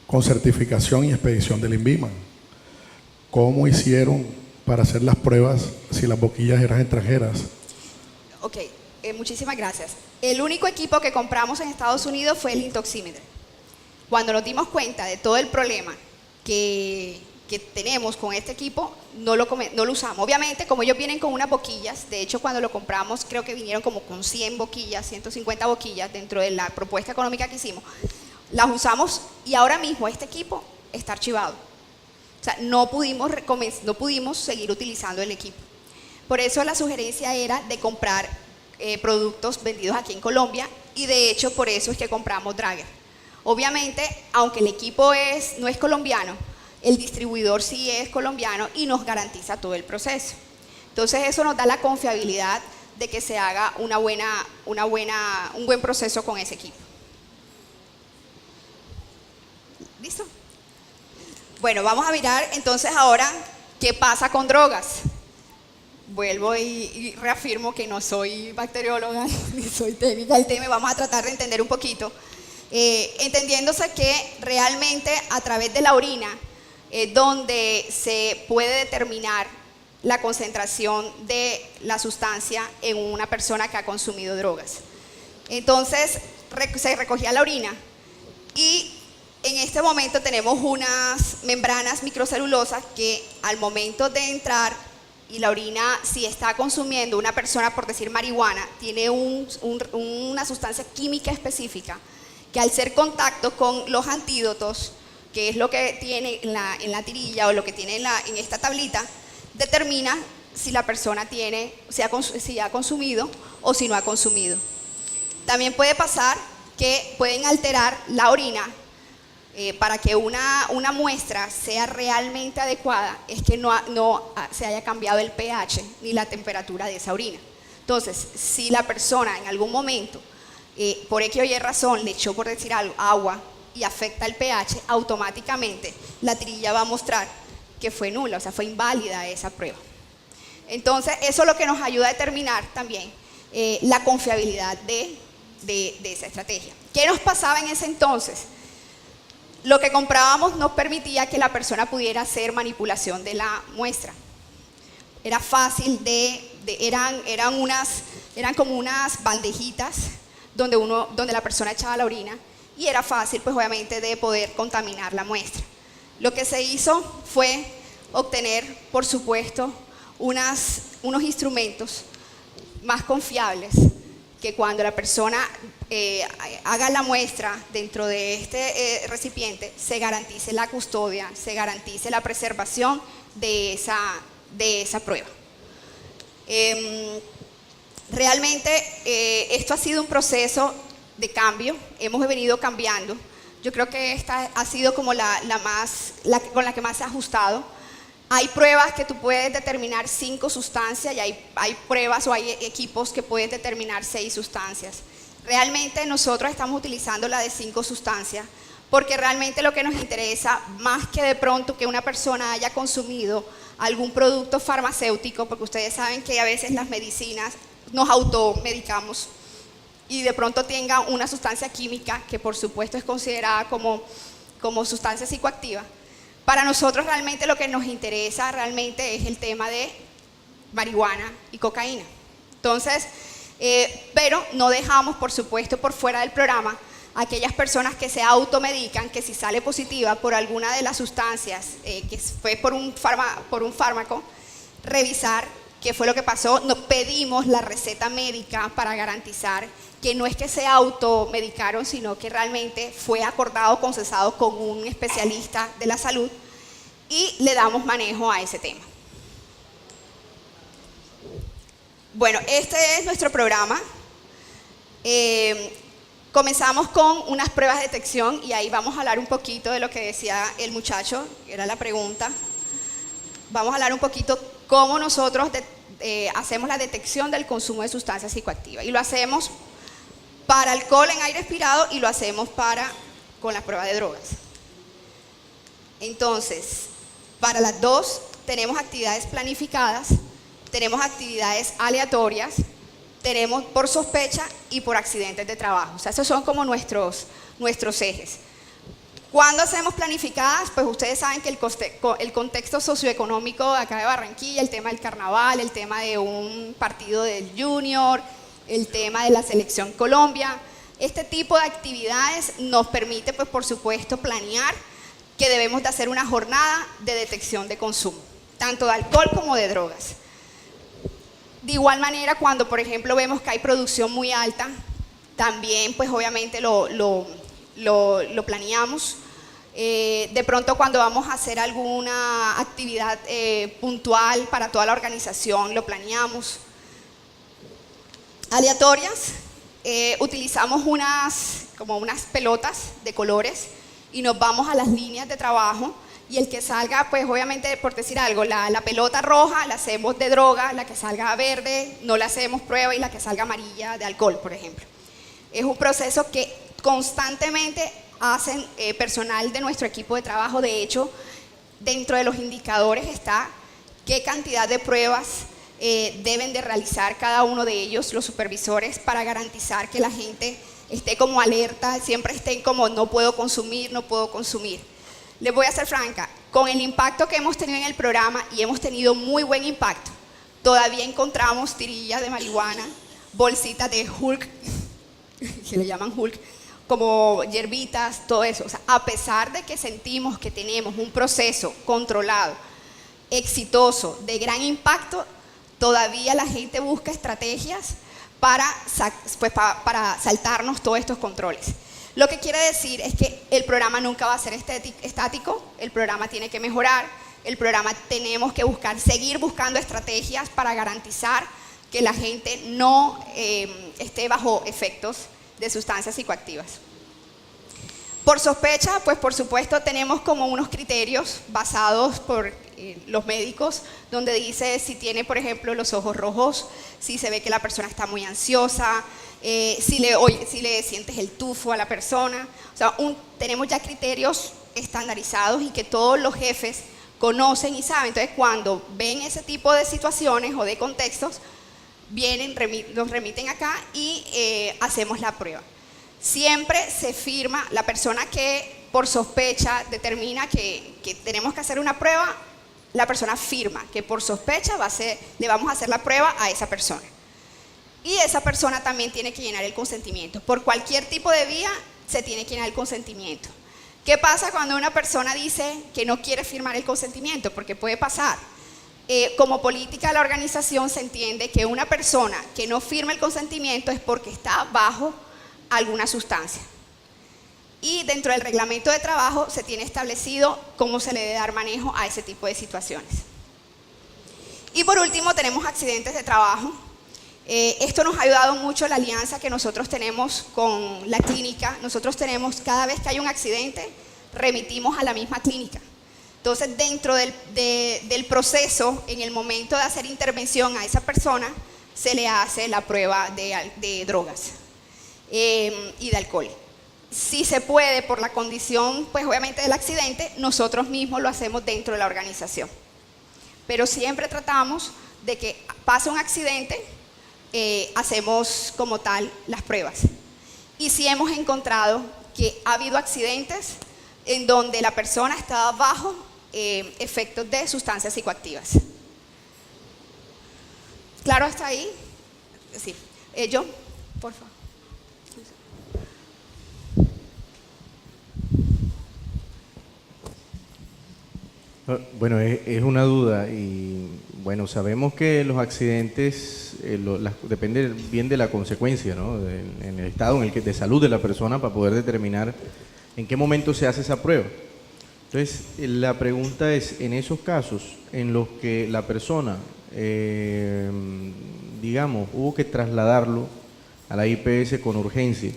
con certificación y expedición del INVIMA. ¿Cómo hicieron para hacer las pruebas si las boquillas eran extranjeras? Ok, muchísimas gracias. El único equipo que compramos en Estados Unidos fue el intoxímetro. Cuando nos dimos cuenta de todo el problema que tenemos con este equipo, no lo usamos. Obviamente, como ellos vienen con unas boquillas, de hecho cuando lo compramos creo que vinieron como con 100 boquillas, 150 boquillas dentro de la propuesta económica que hicimos, las usamos y ahora mismo este equipo está archivado. O sea, no pudimos seguir utilizando el equipo. Por eso la sugerencia era de comprar productos vendidos aquí en Colombia, y de hecho por eso es que compramos Drager. Obviamente, aunque el equipo no es colombiano, el distribuidor sí es colombiano y nos garantiza todo el proceso. Entonces eso nos da la confiabilidad de que se haga un buen proceso con ese equipo. ¿Listo? Bueno, vamos a mirar entonces ahora qué pasa con drogas. Vuelvo y reafirmo que no soy bacterióloga ni soy técnica del tema. Vamos a tratar de entender un poquito, entendiéndose que realmente a través de la orina donde se puede determinar la concentración de la sustancia en una persona que ha consumido drogas. Entonces se recogía la orina y en este momento tenemos unas membranas microcelulosas que al momento de entrar, y la orina, si está consumiendo una persona, por decir marihuana, tiene una sustancia química específica que al ser contacto con los antídotos, que es lo que tiene en la tirilla o lo que tiene en esta tablita, determina si la persona si ha consumido o si no ha consumido. También puede pasar que pueden alterar la orina. Para que una muestra sea realmente adecuada, es que no se haya cambiado el pH ni la temperatura de esa orina. Entonces, si la persona en algún momento, por X o Y razón, le echó, por decir algo, agua y afecta el pH, automáticamente la tirilla va a mostrar que fue nula, o sea, fue inválida esa prueba. Entonces, eso es lo que nos ayuda a determinar también la confiabilidad de esa estrategia. ¿Qué nos pasaba en ese entonces? Lo que comprábamos nos permitía que la persona pudiera hacer manipulación de la muestra. Era fácil eran como unas bandejitas donde la persona echaba la orina, y era fácil, pues obviamente, de poder contaminar la muestra. Lo que se hizo fue obtener, por supuesto, unos instrumentos más confiables, que cuando la persona haga la muestra dentro de este recipiente, se garantice la custodia, se garantice la preservación de esa prueba. Realmente esto ha sido un proceso de cambio, hemos venido cambiando. Yo creo que esta ha sido como la con la que más se ha ajustado. Hay pruebas que tú puedes determinar 5 sustancias y hay pruebas o hay equipos que pueden determinar 6 sustancias. Realmente nosotros estamos utilizando la de 5 sustancias porque realmente lo que nos interesa, más que de pronto que una persona haya consumido algún producto farmacéutico, porque ustedes saben que a veces las medicinas nos automedicamos y de pronto tenga una sustancia química que por supuesto es considerada como sustancia psicoactiva. Para nosotros realmente lo que nos interesa realmente es el tema de marihuana y cocaína. Entonces, pero no dejamos por supuesto por fuera del programa aquellas personas que se automedican, que si sale positiva por alguna de las sustancias, que fue por un fármaco, revisar qué fue lo que pasó. Nos pedimos la receta médica para garantizar que no es que se automedicaron, sino que realmente fue acordado, consensado con un especialista de la salud y le damos manejo a ese tema. Bueno, este es nuestro programa. Comenzamos con unas pruebas de detección y ahí vamos a hablar un poquito de lo que decía el muchacho, que era la pregunta. Vamos a hablar un poquito cómo nosotros hacemos la detección del consumo de sustancias psicoactivas. Y lo hacemos para alcohol en aire expirado y lo hacemos con las pruebas de drogas. Entonces, para las dos tenemos actividades planificadas, tenemos actividades aleatorias, tenemos por sospecha y por accidentes de trabajo. O sea, esos son como nuestros ejes. Cuando hacemos planificadas, pues ustedes saben que el contexto socioeconómico acá de Barranquilla, el tema del carnaval, el tema de un partido del Junior, el tema de la Selección Colombia, este tipo de actividades nos permite, pues por supuesto, planear que debemos de hacer una jornada de detección de consumo, tanto de alcohol como de drogas. De igual manera, cuando por ejemplo vemos que hay producción muy alta, también pues obviamente lo planeamos. De pronto cuando vamos a hacer alguna actividad puntual para toda la organización, lo planeamos. Aleatorias, utilizamos como unas pelotas de colores y nos vamos a las líneas de trabajo. Y el que salga, pues obviamente, por decir algo, la pelota roja la hacemos de droga, la que salga verde no la hacemos prueba y la que salga amarilla de alcohol, por ejemplo. Es un proceso que constantemente hacen personal de nuestro equipo de trabajo. De hecho, dentro de los indicadores está qué cantidad de pruebas deben de realizar cada uno de ellos, los supervisores, para garantizar que la gente esté como alerta, siempre estén como no puedo consumir, no puedo consumir. Les voy a ser franca, con el impacto que hemos tenido en el programa, y hemos tenido muy buen impacto, todavía encontramos tirillas de marihuana, bolsitas de Hulk, que le llaman Hulk, como hierbitas, todo eso. O sea, a pesar de que sentimos que tenemos un proceso controlado, exitoso, de gran impacto, todavía la gente busca estrategias para saltarnos todos estos controles. Lo que quiere decir es que el programa nunca va a ser estático, el programa tiene que mejorar, el programa tenemos que seguir buscando estrategias para garantizar que la gente no esté bajo efectos de sustancias psicoactivas. Por sospecha, pues por supuesto tenemos como unos criterios basados por los médicos, donde dice si tiene, por ejemplo, los ojos rojos, si se ve que la persona está muy ansiosa, si le sientes el tufo a la persona. O sea, tenemos ya criterios estandarizados y que todos los jefes conocen y saben. Entonces, cuando ven ese tipo de situaciones o de contextos, nos remiten acá y hacemos la prueba. Siempre se firma, la persona que por sospecha determina que tenemos que hacer una prueba, la persona firma que por sospecha le vamos a hacer la prueba a esa persona. Y esa persona también tiene que llenar el consentimiento. Por cualquier tipo de vía se tiene que llenar el consentimiento. ¿Qué pasa cuando una persona dice que no quiere firmar el consentimiento? Porque puede pasar. Como política de la organización se entiende que una persona que no firma el consentimiento es porque está bajo alguna sustancia. Y dentro del reglamento de trabajo se tiene establecido cómo se le debe dar manejo a ese tipo de situaciones. Y por último tenemos accidentes de trabajo. Esto nos ha ayudado mucho la alianza que nosotros tenemos con la clínica. Nosotros tenemos, cada vez que hay un accidente, remitimos a la misma clínica. Entonces, dentro del proceso, en el momento de hacer intervención a esa persona, se le hace la prueba de drogas y de alcohol. si se puede, por la condición, pues obviamente del accidente, nosotros mismos lo hacemos dentro de la organización. Pero siempre tratamos de que pase un accidente, hacemos como tal las pruebas. Y sí hemos encontrado que ha habido accidentes en donde la persona estaba bajo efectos de sustancias psicoactivas. ¿Claro hasta ahí? Sí. Yo, por favor. Bueno, es una duda y bueno, sabemos que los accidentes depende bien de la consecuencia, ¿no? En el estado de salud de la persona para poder determinar en qué momento se hace esa prueba. Entonces, la pregunta es, en esos casos en los que la persona, digamos, hubo que trasladarlo a la IPS con urgencia,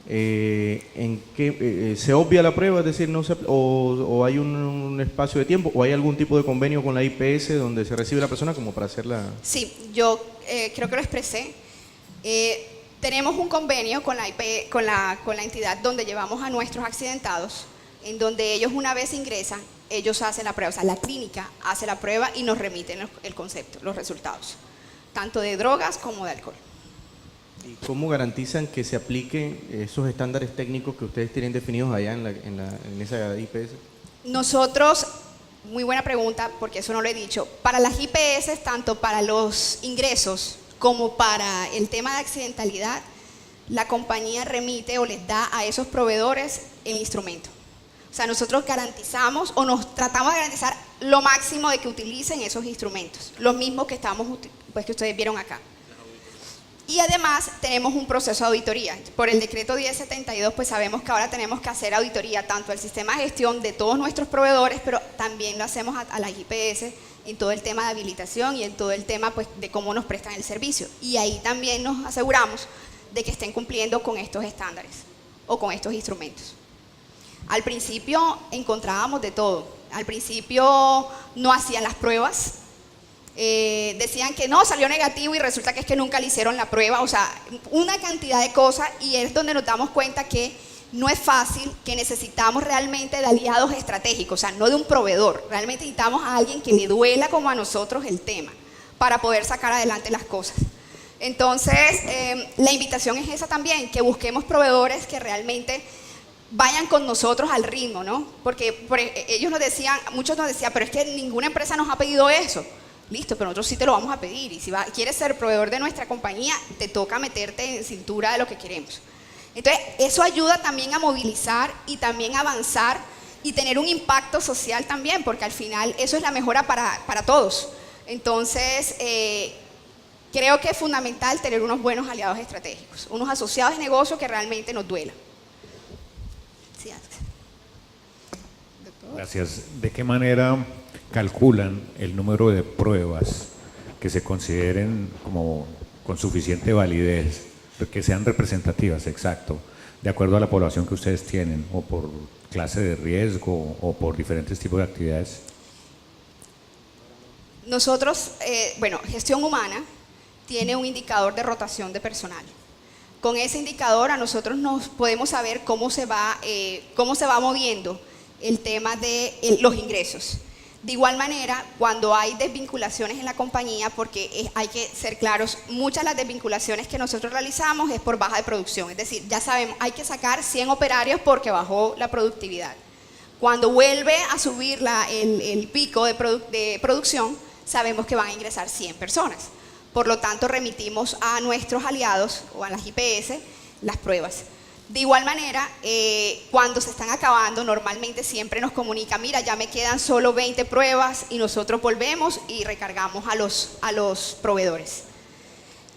¿en qué se obvia la prueba? Es decir, o hay un espacio de tiempo, o hay algún tipo de convenio con la IPS donde se recibe la persona como para hacerla. Sí, yo creo que lo expresé. Tenemos un convenio con la entidad donde llevamos a nuestros accidentados, en donde ellos, una vez ingresan, ellos hacen la prueba, o sea, la clínica hace la prueba y nos remiten el concepto, los resultados, tanto de drogas como de alcohol. ¿Y cómo garantizan que se apliquen esos estándares técnicos que ustedes tienen definidos allá en esa IPS? Nosotros, muy buena pregunta, porque eso no lo he dicho, para las IPS, tanto para los ingresos como para el tema de accidentalidad, la compañía remite o les da a esos proveedores el instrumento. O sea, nosotros garantizamos o nos tratamos de garantizar lo máximo de que utilicen esos instrumentos, los mismos que que ustedes vieron acá. Y además tenemos un proceso de auditoría. Por el decreto 1072, pues sabemos que ahora tenemos que hacer auditoría tanto al sistema de gestión de todos nuestros proveedores, pero también lo hacemos a las IPS en todo el tema de habilitación y en todo el tema, pues, de cómo nos prestan el servicio. Y ahí también nos aseguramos de que estén cumpliendo con estos estándares o con estos instrumentos. Al principio encontrábamos de todo. Al principio no hacían las pruebas. Decían que no, salió negativo y resulta que es que nunca le hicieron la prueba, o sea, una cantidad de cosas, y es donde nos damos cuenta que no es fácil, que necesitamos realmente de aliados estratégicos, o sea, no de un proveedor, realmente necesitamos a alguien que le duela como a nosotros el tema, para poder sacar adelante las cosas. Entonces, la invitación es esa también, que busquemos proveedores que realmente vayan con nosotros al ritmo, ¿no? Porque ellos nos decían, muchos nos decían, pero es que ninguna empresa nos ha pedido eso. Listo, pero nosotros sí te lo vamos a pedir, y si quieres ser proveedor de nuestra compañía, te toca meterte en cintura de lo que queremos. Entonces, eso ayuda también a movilizar y también a avanzar y tener un impacto social también, porque al final eso es la mejora para todos. Entonces, creo que es fundamental tener unos buenos aliados estratégicos, unos asociados de negocio que realmente nos duelan. Sí, gracias. ¿De qué manera calculan el número de pruebas que se consideren como con suficiente validez, que sean representativas, exacto, de acuerdo a la población que ustedes tienen, o por clase de riesgo, o por diferentes tipos de actividades? Nosotros, Gestión Humana tiene un indicador de rotación de personal. Con ese indicador a nosotros nos podemos saber cómo se va moviendo el tema de los ingresos. De igual manera, cuando hay desvinculaciones en la compañía, porque hay que ser claros, muchas de las desvinculaciones que nosotros realizamos es por baja de producción, es decir, ya sabemos, hay que sacar 100 operarios porque bajó la productividad. Cuando vuelve a subir el pico de producción, sabemos que van a ingresar 100 personas. Por lo tanto, remitimos a nuestros aliados o a las IPS las pruebas. De igual manera, cuando se están acabando, normalmente siempre nos comunica, mira, ya me quedan solo 20 pruebas, y nosotros volvemos y recargamos a los proveedores.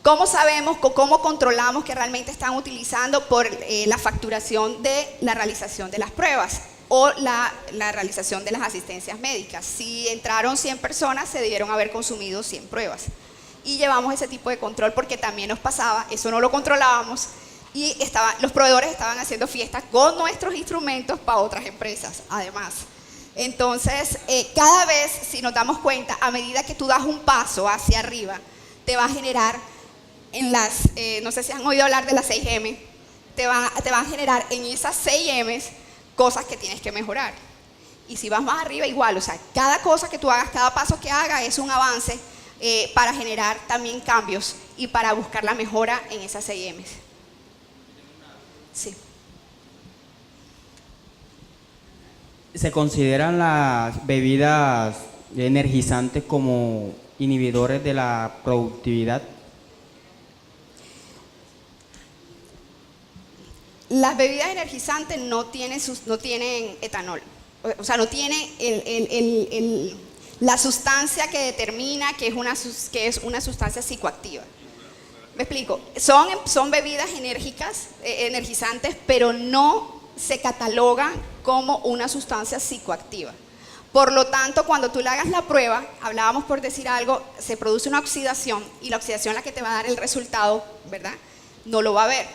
¿Cómo sabemos, cómo controlamos que realmente están utilizando? Por la facturación de la realización de las pruebas o la realización de las asistencias médicas. Si entraron 100 personas, se debieron haber consumido 100 pruebas. Y llevamos ese tipo de control porque también nos pasaba, eso no lo controlábamos, y los proveedores estaban haciendo fiestas con nuestros instrumentos para otras empresas, además. Entonces, cada vez, si nos damos cuenta, a medida que tú das un paso hacia arriba, te va a generar en no sé si han oído hablar de las 6M, te van a generar en esas 6 M's cosas que tienes que mejorar. Y si vas más arriba, igual, o sea, cada cosa que tú hagas, cada paso que hagas es un avance para generar también cambios y para buscar la mejora en esas 6 M's. Sí. ¿Se consideran las bebidas energizantes como inhibidores de la productividad? Las bebidas energizantes no tienen etanol, o sea, no tienen la sustancia que determina que es una sustancia psicoactiva. Me explico, son bebidas energizantes, pero no se catalogan como una sustancia psicoactiva. Por lo tanto, cuando tú le hagas la prueba, hablábamos por decir algo, se produce una oxidación y la oxidación es la que te va a dar el resultado, ¿verdad? No lo va a ver.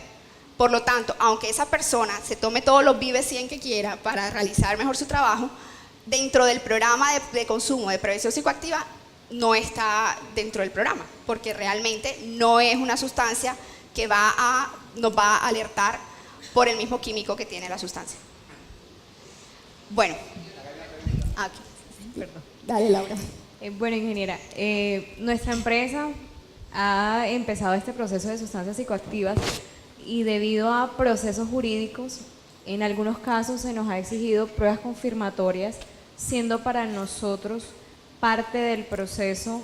Por lo tanto, aunque esa persona se tome todos los Vive 100 que quiera para realizar mejor su trabajo, dentro del programa de consumo de prevención psicoactiva no está dentro del programa, porque realmente no es una sustancia que nos va a alertar por el mismo químico que tiene la sustancia. Bueno, aquí. Perdón. Dale, Laura. Bueno, ingeniera, nuestra empresa ha empezado este proceso de sustancias psicoactivas y debido a procesos jurídicos, en algunos casos se nos ha exigido pruebas confirmatorias, siendo para nosotros parte del proceso,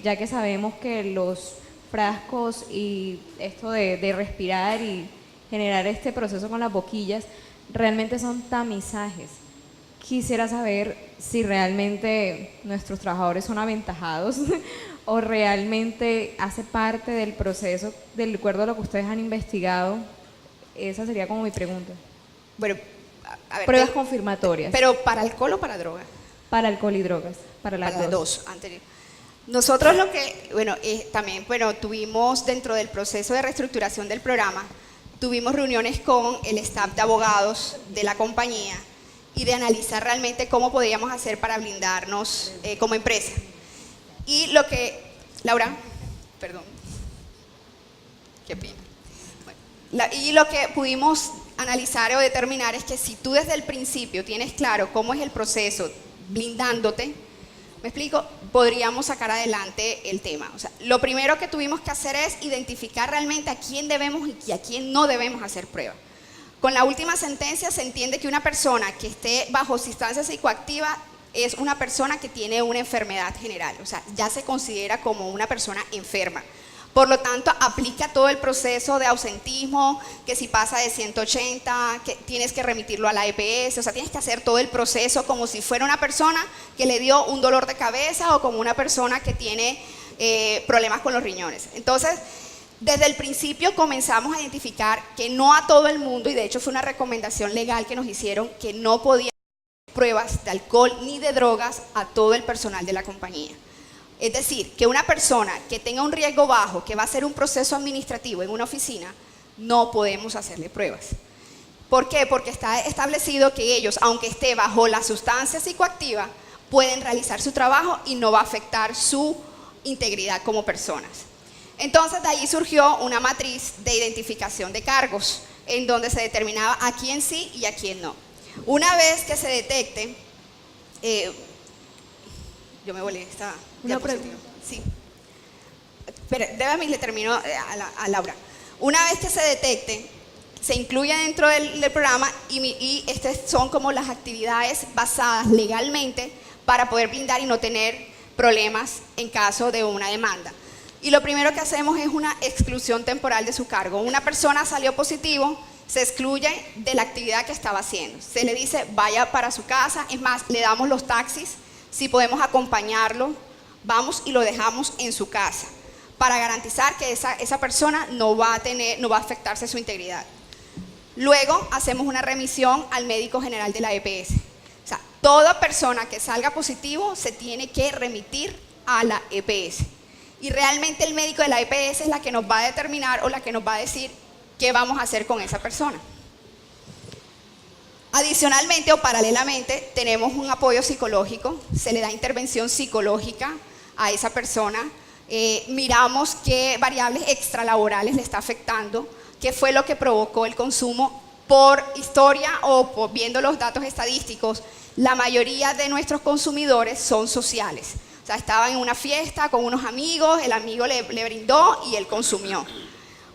ya que sabemos que los frascos y esto de respirar y generar este proceso con las boquillas realmente son tamizajes. Quisiera saber si realmente nuestros trabajadores son aventajados o realmente hace parte del proceso, de acuerdo a lo que ustedes han investigado. Esa sería como mi pregunta. Bueno, a ver, pruebas confirmatorias. ¿Pero para alcohol o para drogas? Para alcohol y drogas, para las dos. Anterior. Nosotros lo que, también, tuvimos dentro del proceso de reestructuración del programa, tuvimos reuniones con el staff de abogados de la compañía y de analizar realmente cómo podíamos hacer para blindarnos como empresa. Y lo que, Laura, perdón, qué pena. Y lo que pudimos analizar o determinar es que si tú desde el principio tienes claro cómo es el proceso, blindándote, ¿me explico? Podríamos sacar adelante el tema. O sea, lo primero que tuvimos que hacer es identificar realmente a quién debemos y a quién no debemos hacer prueba. Con la última sentencia se entiende que una persona que esté bajo sustancia psicoactiva es una persona que tiene una enfermedad general, o sea, ya se considera como una persona enferma. Por lo tanto, aplica todo el proceso de ausentismo, que si pasa de 180, que tienes que remitirlo a la EPS, o sea, tienes que hacer todo el proceso como si fuera una persona que le dio un dolor de cabeza o como una persona que tiene problemas con los riñones. Entonces, desde el principio comenzamos a identificar que no a todo el mundo, y de hecho fue una recomendación legal que nos hicieron, que no podían hacer pruebas de alcohol ni de drogas a todo el personal de la compañía. Es decir, que una persona que tenga un riesgo bajo, que va a hacer un proceso administrativo en una oficina, no podemos hacerle pruebas. ¿Por qué? Porque está establecido que ellos, aunque esté bajo la sustancia psicoactiva, pueden realizar su trabajo y no va a afectar su integridad como personas. Entonces, de ahí surgió una matriz de identificación de cargos, en donde se determinaba a quién sí y a quién no. Una vez que se detecte, yo me volé esta diapositiva. Sí. Pero déjame, le termino a Laura. Una vez que se detecte, se incluye dentro del programa y estas son como las actividades basadas legalmente para poder blindar y no tener problemas en caso de una demanda. Y lo primero que hacemos es una exclusión temporal de su cargo. Una persona salió positivo, se excluye de la actividad que estaba haciendo. Se le dice vaya para su casa, es más, le damos los taxis, si podemos acompañarlo, vamos y lo dejamos en su casa para garantizar que esa persona no va a afectarse su integridad. Luego hacemos una remisión al médico general de la EPS. O sea, toda persona que salga positivo se tiene que remitir a la EPS. Y realmente el médico de la EPS es la que nos va a determinar o la que nos va a decir qué vamos a hacer con esa persona. Adicionalmente o paralelamente tenemos un apoyo psicológico, se le da intervención psicológica a esa persona, miramos qué variables extralaborales le está afectando, qué fue lo que provocó el consumo. Por historia o viendo los datos estadísticos, la mayoría de nuestros consumidores son sociales. O sea, estaban en una fiesta con unos amigos, el amigo le brindó y él consumió.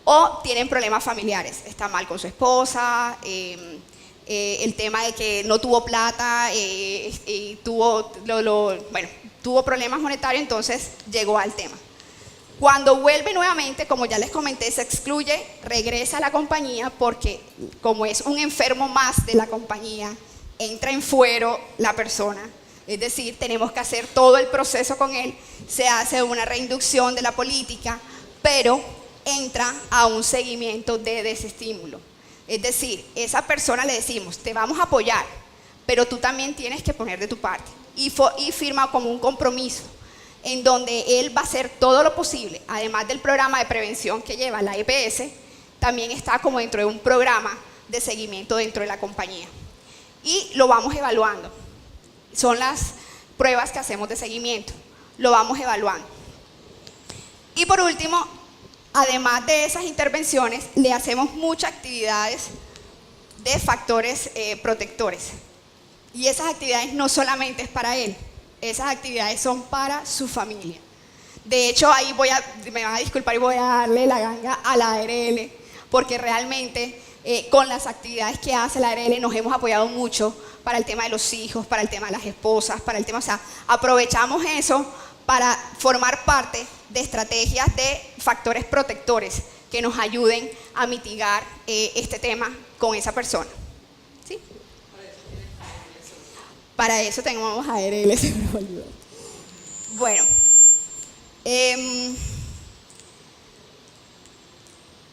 O tienen problemas familiares, está mal con su esposa, el tema de que no tuvo plata, tuvo problemas monetarios, entonces llegó al tema. Cuando vuelve nuevamente, como ya les comenté, se excluye, regresa a la compañía porque como es un enfermo más de la compañía, entra en fuero la persona. Es decir, tenemos que hacer todo el proceso con él, se hace una reinducción de la política, pero entra a un seguimiento de desestímulo. Es decir, esa persona le decimos, te vamos a apoyar, pero tú también tienes que poner de tu parte. Y firma como un compromiso, en donde él va a hacer todo lo posible, además del programa de prevención que lleva la EPS, también está como dentro de un programa de seguimiento dentro de la compañía. Y lo vamos evaluando. Son las pruebas que hacemos de seguimiento. Lo vamos evaluando. Y por último, además de esas intervenciones, le hacemos muchas actividades de factores protectores. Y esas actividades no solamente es para él, esas actividades son para su familia. De hecho, ahí me van a disculpar y voy a darle la ganga a la ARL, porque realmente con las actividades que hace la ARL nos hemos apoyado mucho para el tema de los hijos, para el tema de las esposas, para el tema, o sea, aprovechamos eso para formar parte de estrategias de factores protectores que nos ayuden a mitigar este tema con esa persona. ¿Sí? Para eso tenemos ARL, se me olvidó. Bueno,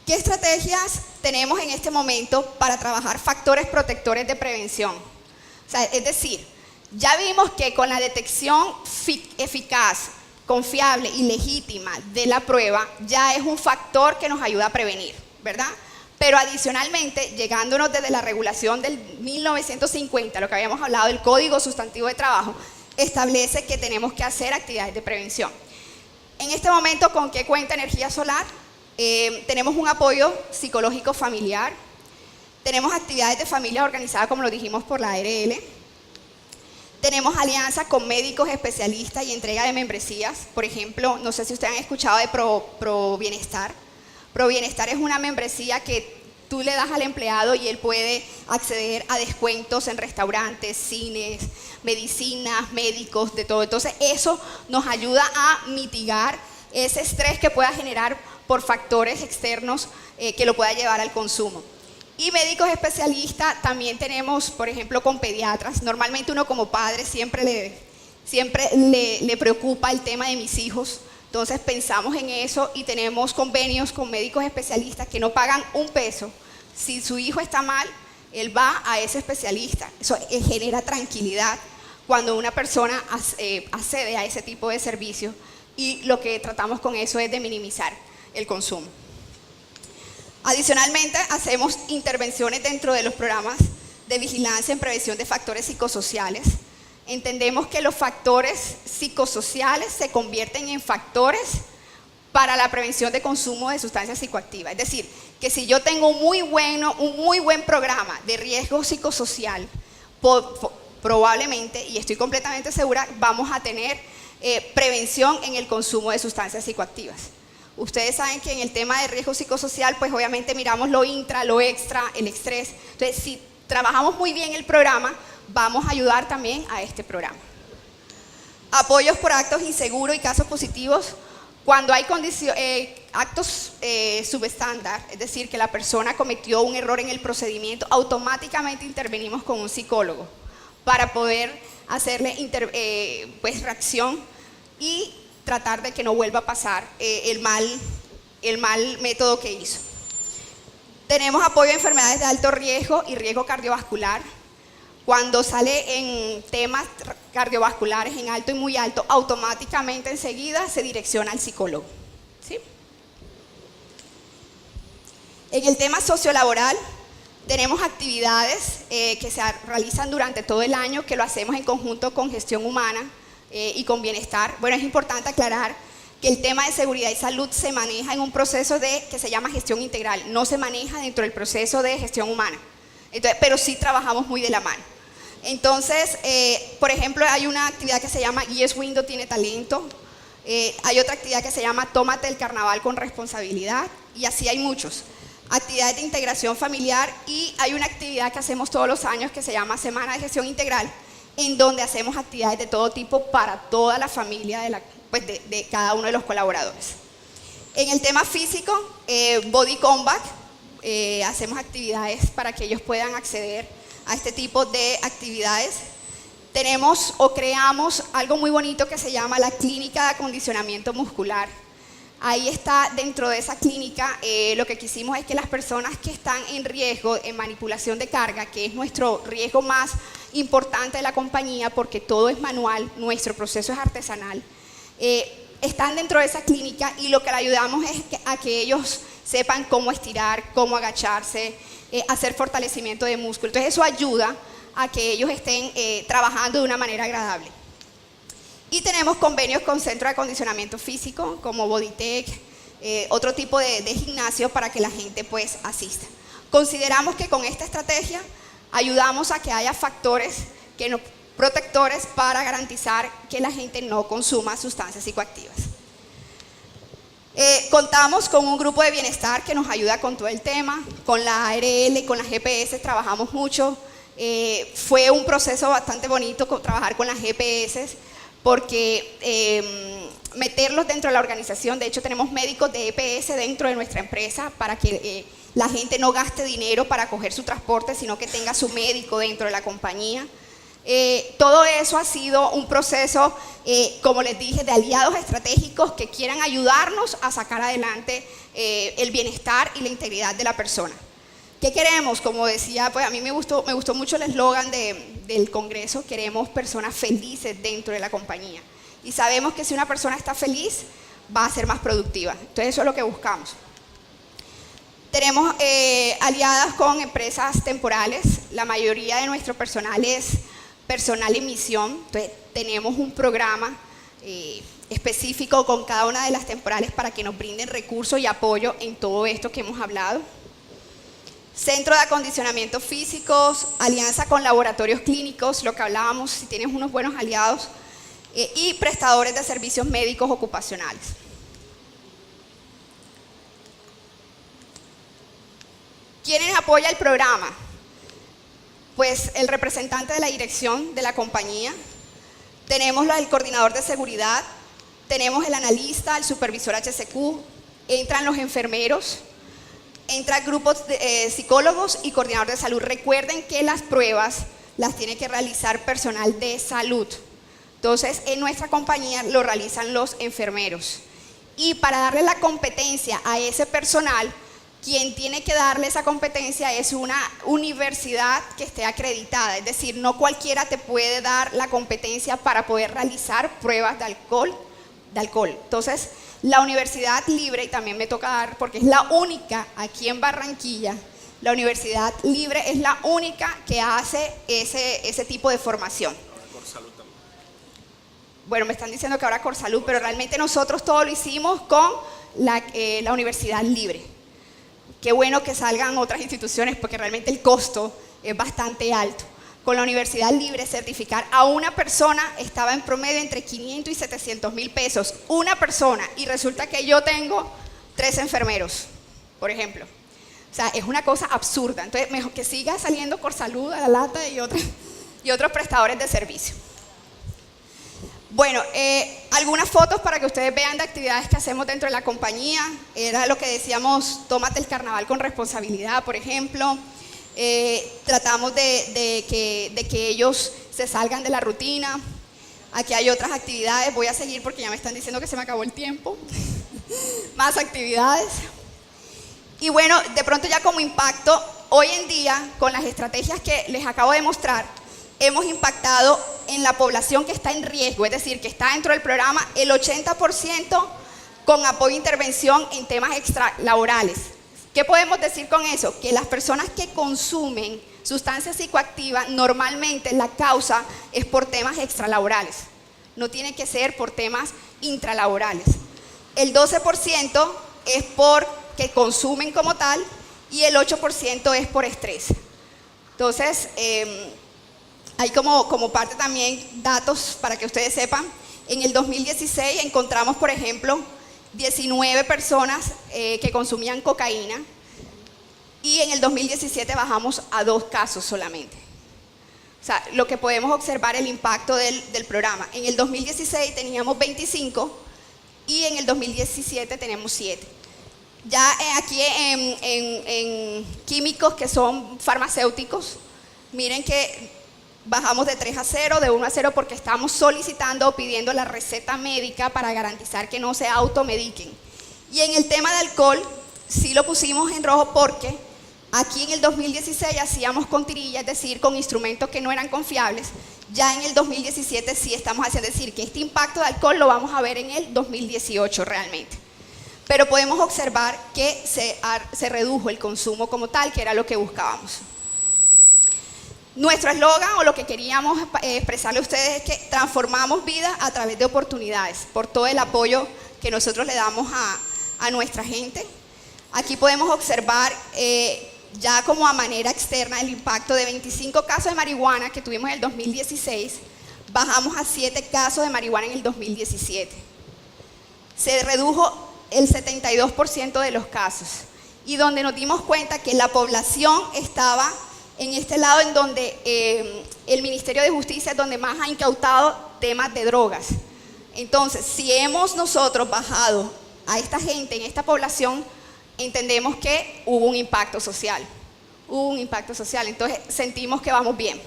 ¿qué estrategias tenemos en este momento para trabajar factores protectores de prevención? O sea, es decir, ya vimos que con la detección eficaz, confiable y legítima de la prueba, ya es un factor que nos ayuda a prevenir, ¿verdad? Pero adicionalmente, llegándonos desde la regulación del 1950, lo que habíamos hablado del Código Sustantivo de Trabajo, establece que tenemos que hacer actividades de prevención. En este momento, ¿con qué cuenta Energía Solar? Tenemos un apoyo psicológico familiar, tenemos actividades de familia organizadas, como lo dijimos, por la ARL, tenemos alianzas con médicos especialistas y entrega de membresías. Por ejemplo, no sé si ustedes han escuchado de Pro Bienestar. Pro Bienestar es una membresía que tú le das al empleado y él puede acceder a descuentos en restaurantes, cines, medicinas, médicos, de todo. Entonces, eso nos ayuda a mitigar ese estrés que pueda generar por factores externos que lo pueda llevar al consumo. Y médicos especialistas también tenemos, por ejemplo, con pediatras. Normalmente uno como padre siempre le preocupa el tema de mis hijos. Entonces pensamos en eso y tenemos convenios con médicos especialistas que no pagan un peso. Si su hijo está mal, él va a ese especialista. Eso genera tranquilidad cuando una persona accede a ese tipo de servicios, y lo que tratamos con eso es de minimizar el consumo. Adicionalmente, hacemos intervenciones dentro de los programas de vigilancia en prevención de factores psicosociales. Entendemos que los factores psicosociales se convierten en factores para la prevención de consumo de sustancias psicoactivas. Es decir, que si yo tengo un muy buen programa de riesgo psicosocial, probablemente, y estoy completamente segura, vamos a tener prevención en el consumo de sustancias psicoactivas. Ustedes saben que en el tema de riesgo psicosocial, pues obviamente miramos lo intra, lo extra, el estrés. Entonces, si trabajamos muy bien el programa, vamos a ayudar también a este programa. Apoyos por actos inseguros y casos positivos. Cuando hay actos subestándar, es decir, que la persona cometió un error en el procedimiento, automáticamente intervenimos con un psicólogo para poder hacerle reacción y tratar de que no vuelva a pasar el mal método que hizo. Tenemos apoyo a enfermedades de alto riesgo y riesgo cardiovascular. Cuando sale en temas cardiovasculares en alto y muy alto, automáticamente enseguida se direcciona al psicólogo. ¿Sí? En el tema sociolaboral, tenemos actividades que se realizan durante todo el año, que lo hacemos en conjunto con Gestión Humana y con Bienestar. Bueno, es importante aclarar que el tema de seguridad y salud se maneja en un proceso que se llama gestión integral, no se maneja dentro del proceso de gestión humana. Entonces, pero sí trabajamos muy de la mano. Entonces, por ejemplo, hay una actividad que se llama Yes Window tiene talento, hay otra actividad que se llama Tómate el carnaval con responsabilidad, y así hay muchos. Actividades de integración familiar, y hay una actividad que hacemos todos los años que se llama Semana de Gestión Integral, en donde hacemos actividades de todo tipo para toda la familia de cada uno de los colaboradores. En el tema físico, Body Combat, hacemos actividades para que ellos puedan acceder a este tipo de actividades. Tenemos o creamos algo muy bonito que se llama la Clínica de Acondicionamiento Muscular. Ahí está, dentro de esa clínica, lo que quisimos es que las personas que están en riesgo en manipulación de carga, que es nuestro riesgo más importante de la compañía, porque todo es manual, nuestro proceso es artesanal, están dentro de esa clínica, y lo que le ayudamos es a que ellos sepan cómo estirar, cómo agacharse, hacer fortalecimiento de músculo. Entonces eso ayuda a que ellos estén trabajando de una manera agradable. Y tenemos convenios con centros de acondicionamiento físico, como Bodytech, otro tipo de gimnasio para que la gente pues asista. Consideramos que con esta estrategia ayudamos a que haya factores protectores para garantizar que la gente no consuma sustancias psicoactivas. Contamos con un grupo de bienestar que nos ayuda con todo el tema, con la ARL, con las GPS trabajamos mucho. Fue un proceso bastante bonito trabajar con las GPS, porque meterlos dentro de la organización, de hecho tenemos médicos de EPS dentro de nuestra empresa para que la gente no gaste dinero para coger su transporte, sino que tenga su médico dentro de la compañía. Todo eso ha sido un proceso, como les dije, de aliados estratégicos que quieran ayudarnos a sacar adelante el bienestar y la integridad de la persona. ¿Qué queremos? Como decía, pues a mí me gustó mucho el eslogan del Congreso: queremos personas felices dentro de la compañía. Y sabemos que si una persona está feliz, va a ser más productiva. Entonces eso es lo que buscamos. Tenemos aliadas con empresas temporales. La mayoría de nuestro personal es personal en misión. Entonces tenemos un programa específico con cada una de las temporales para que nos brinden recursos y apoyo en todo esto que hemos hablado. Centro de acondicionamiento físicos, alianza con laboratorios clínicos, lo que hablábamos, si tienes unos buenos aliados, y prestadores de servicios médicos ocupacionales. ¿Quiénes apoya el programa? Pues el representante de la dirección de la compañía, tenemos el coordinador de seguridad, tenemos el analista, el supervisor HCQ, entran los enfermeros, entran grupos de psicólogos y coordinador de salud. Recuerden que las pruebas las tiene que realizar personal de salud. Entonces, en nuestra compañía lo realizan los enfermeros. Y para darle la competencia a ese personal, quien tiene que darle esa competencia es una universidad que esté acreditada. Es decir, no cualquiera te puede dar la competencia para poder realizar pruebas de alcohol. Entonces, la Universidad Libre, y también me toca dar, porque es la única aquí en Barranquilla, la Universidad Libre es la única que hace ese tipo de formación. Bueno, me están diciendo que ahora Corsalud, pero realmente nosotros todo lo hicimos con la Universidad Libre. Qué bueno que salgan otras instituciones, porque realmente el costo es bastante alto. Con la Universidad Libre, certificar a una persona estaba en promedio entre 500 y 700 mil pesos. Una persona, y resulta que yo tengo 3 enfermeros, por ejemplo. O sea, es una cosa absurda. Entonces, mejor que siga saliendo Corsalud a la lata y otros prestadores de servicio. Bueno, algunas fotos para que ustedes vean de actividades que hacemos dentro de la compañía. Era lo que decíamos, tómate el carnaval con responsabilidad, por ejemplo. Tratamos de que ellos se salgan de la rutina. Aquí hay otras actividades, voy a seguir porque ya me están diciendo que se me acabó el tiempo. Más actividades. Y bueno, de pronto ya como impacto, hoy en día, con las estrategias que les acabo de mostrar, hemos impactado en la población que está en riesgo, es decir, que está dentro del programa, el 80% con apoyo e intervención en temas extralaborales. ¿Qué podemos decir con eso? Que las personas que consumen sustancias psicoactivas, normalmente la causa es por temas extralaborales, no tiene que ser por temas intralaborales. el 12% es porque consumen como tal y el 8% es por estrés. Entonces, hay como parte también datos para que ustedes sepan. En el 2016 encontramos, por ejemplo, 19 personas que consumían cocaína y en el 2017 bajamos a 2 casos solamente. O sea, lo que podemos observar el impacto del programa. En el 2016 teníamos 25 y en el 2017 tenemos 7. Ya aquí en químicos que son farmacéuticos, miren que bajamos de 3 a 0, de 1 a 0 porque estamos solicitando o pidiendo la receta médica para garantizar que no se automediquen. Y en el tema de alcohol, sí lo pusimos en rojo porque aquí en el 2016 hacíamos con tirilla, es decir, con instrumentos que no eran confiables. Ya en el 2017 sí estamos haciendo, es decir, que este impacto de alcohol lo vamos a ver en el 2018 realmente. Pero podemos observar que se redujo el consumo como tal, que era lo que buscábamos. Nuestro eslogan o lo que queríamos expresarle a ustedes es que transformamos vidas a través de oportunidades, por todo el apoyo que nosotros le damos a nuestra gente. Aquí podemos observar ya como a manera externa el impacto de 25 casos de marihuana que tuvimos en el 2016, bajamos a 7 casos de marihuana en el 2017. Se redujo el 72% de los casos y donde nos dimos cuenta que la población estaba en este lado en donde el Ministerio de Justicia es donde más ha incautado temas de drogas. Entonces, si hemos nosotros bajado a esta gente en esta población, entendemos que hubo un impacto social. Hubo un impacto social, entonces sentimos que vamos bien.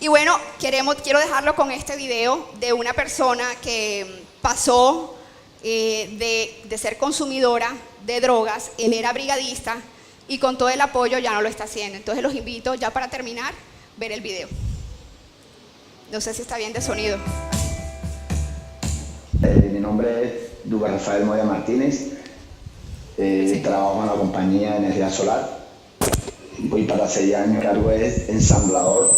Y bueno, quiero dejarlo con este video de una persona que pasó de ser consumidora de drogas, él era brigadista y con todo el apoyo ya no lo está haciendo. Entonces los invito ya para terminar, ver el video. No sé si está bien de sonido. Mi nombre es Dugan Rafael Moya Martínez. Sí. Trabajo en la compañía de energía solar. Voy para 6 años. Mi cargo es ensamblador.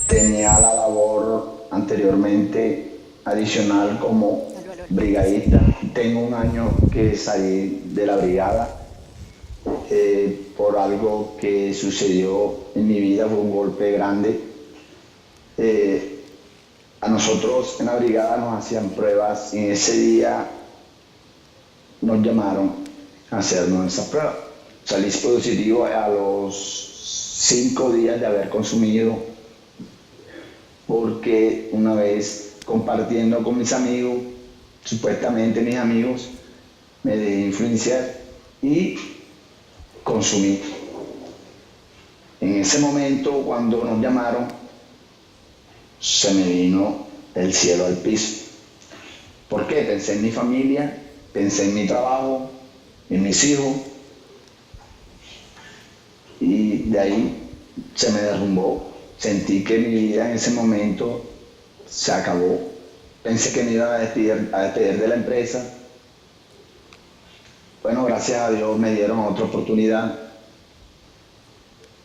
Tenía la labor anteriormente adicional como brigadista. Tengo 1 año que salí de la brigada por algo que sucedió en mi vida. Fue un golpe grande. A nosotros en la brigada nos hacían pruebas y en ese día nos llamaron a hacernos esa prueba. Salí positivo a los 5 días de haber consumido, porque una vez compartiendo con mis amigos, supuestamente mis amigos, me dejé influenciar y consumí. En ese momento, cuando nos llamaron, se me vino el cielo al piso. ¿Por qué? Pensé en mi familia, pensé en mi trabajo, en mis hijos, y de ahí se me derrumbó. Sentí que mi vida en ese momento se acabó. Pensé que me iban a despedir de la empresa. Bueno, gracias a Dios me dieron otra oportunidad.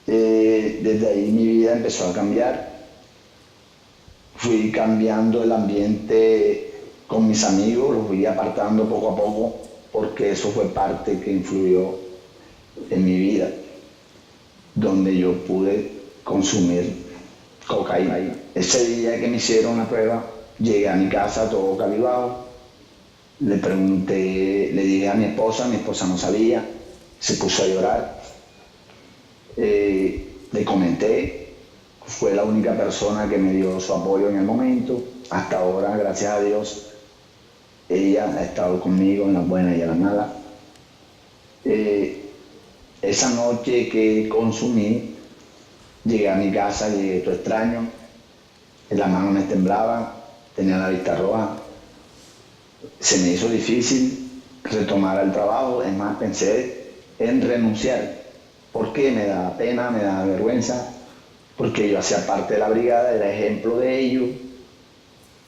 Desde ahí mi vida empezó a cambiar. Fui cambiando el ambiente con mis amigos, los fui apartando poco a poco, porque eso fue parte que influyó en mi vida, donde yo pude consumir cocaína. Ese día que me hicieron la prueba, llegué a mi casa todo cabizbajo, le pregunté, le dije a mi esposa no sabía, se puso a llorar, le comenté. Fue la única persona que me dio su apoyo en el momento. Hasta ahora, gracias a Dios, ella ha estado conmigo en las buenas y en las malas. Esa noche que consumí, llegué a mi casa, llegué todo extraño, las manos me temblaban, tenía la vista roja. Se me hizo difícil retomar el trabajo, es más, pensé en renunciar, porque me daba pena, me daba vergüenza, porque yo hacía parte de la brigada, era ejemplo de ello,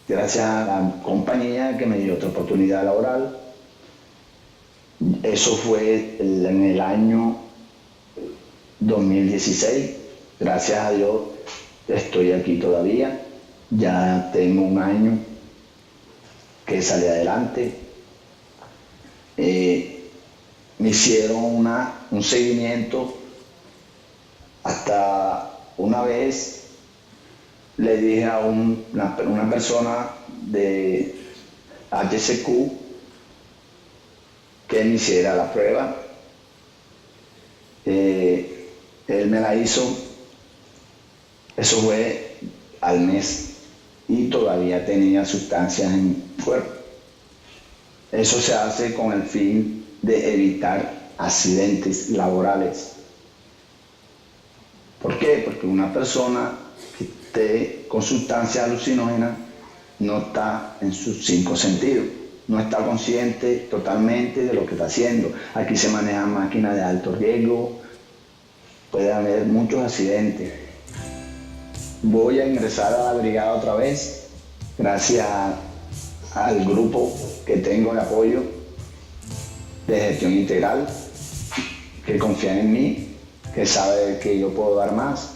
gracias a la compañía que me dio otra oportunidad laboral. Eso fue en el año 2016, gracias a Dios estoy aquí todavía, ya tengo 1 año que salí adelante, me hicieron un seguimiento. Hasta una vez le dije a una persona de HCQ que me hiciera la prueba. Él me la hizo, eso fue al mes, y todavía tenía sustancias en el cuerpo. Eso se hace con el fin de evitar accidentes laborales. ¿Por qué? Porque una persona que esté con sustancias alucinógenas no está en sus 5 sentidos, no está consciente totalmente de lo que está haciendo. Aquí se manejan máquinas de alto riesgo, puede haber muchos accidentes. Voy a ingresar a la brigada otra vez, gracias al grupo que tengo de apoyo de gestión integral, que confían en mí, que sabe que yo puedo dar más,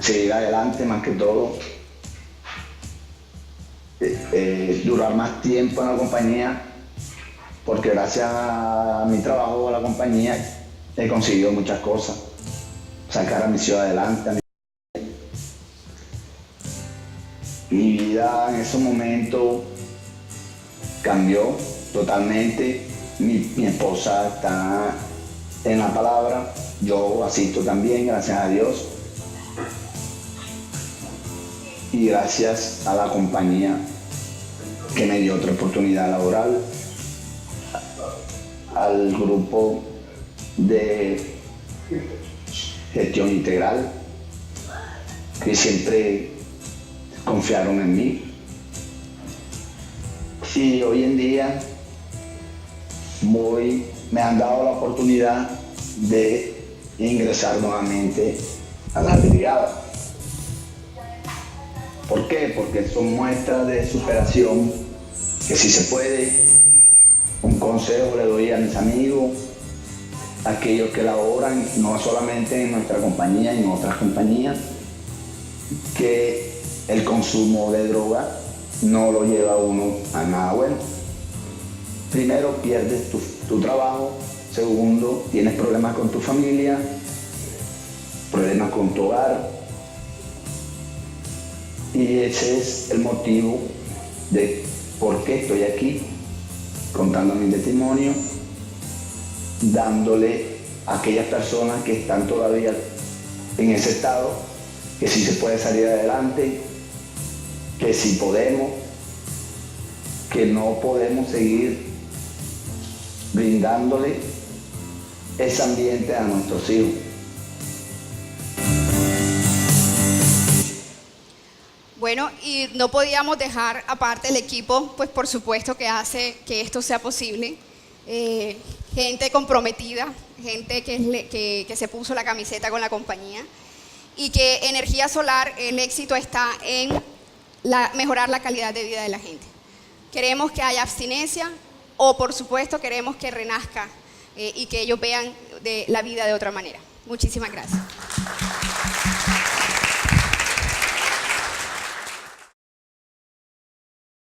seguir adelante más que todo, durar más tiempo en la compañía, porque gracias a mi trabajo en la compañía he conseguido muchas cosas, sacar a mi ciudad adelante. Mi vida en ese momento cambió totalmente. Mi esposa está en la palabra, yo asisto también, gracias a Dios. Y gracias a la compañía que me dio otra oportunidad laboral, al grupo de gestión integral, que siempre confiaron en mí. Y hoy en día me han dado la oportunidad de ingresar nuevamente a la brigada. ¿Por qué? Porque son muestras de superación, que si se puede. Un consejo le doy a mis amigos, a aquellos que laboran, no solamente en nuestra compañía, en otras compañías, que el consumo de droga no lo lleva a uno a nada bueno. Primero, pierdes tu trabajo. Segundo, tienes problemas con tu familia, problemas con tu hogar. Y ese es el motivo de por qué estoy aquí, contando mi testimonio, dándole a aquellas personas que están todavía en ese estado, que sí se puede salir adelante, que sí podemos, que no podemos seguir brindándole ese ambiente a nuestros hijos. Bueno, y no podíamos dejar aparte el equipo, pues por supuesto que hace que esto sea posible. Gente comprometida, gente que se puso la camiseta con la compañía, y que Energía Solar, el éxito está en mejorar la calidad de vida de la gente. Queremos que haya abstinencia, o por supuesto queremos que renazca y que ellos vean la vida de otra manera. Muchísimas gracias.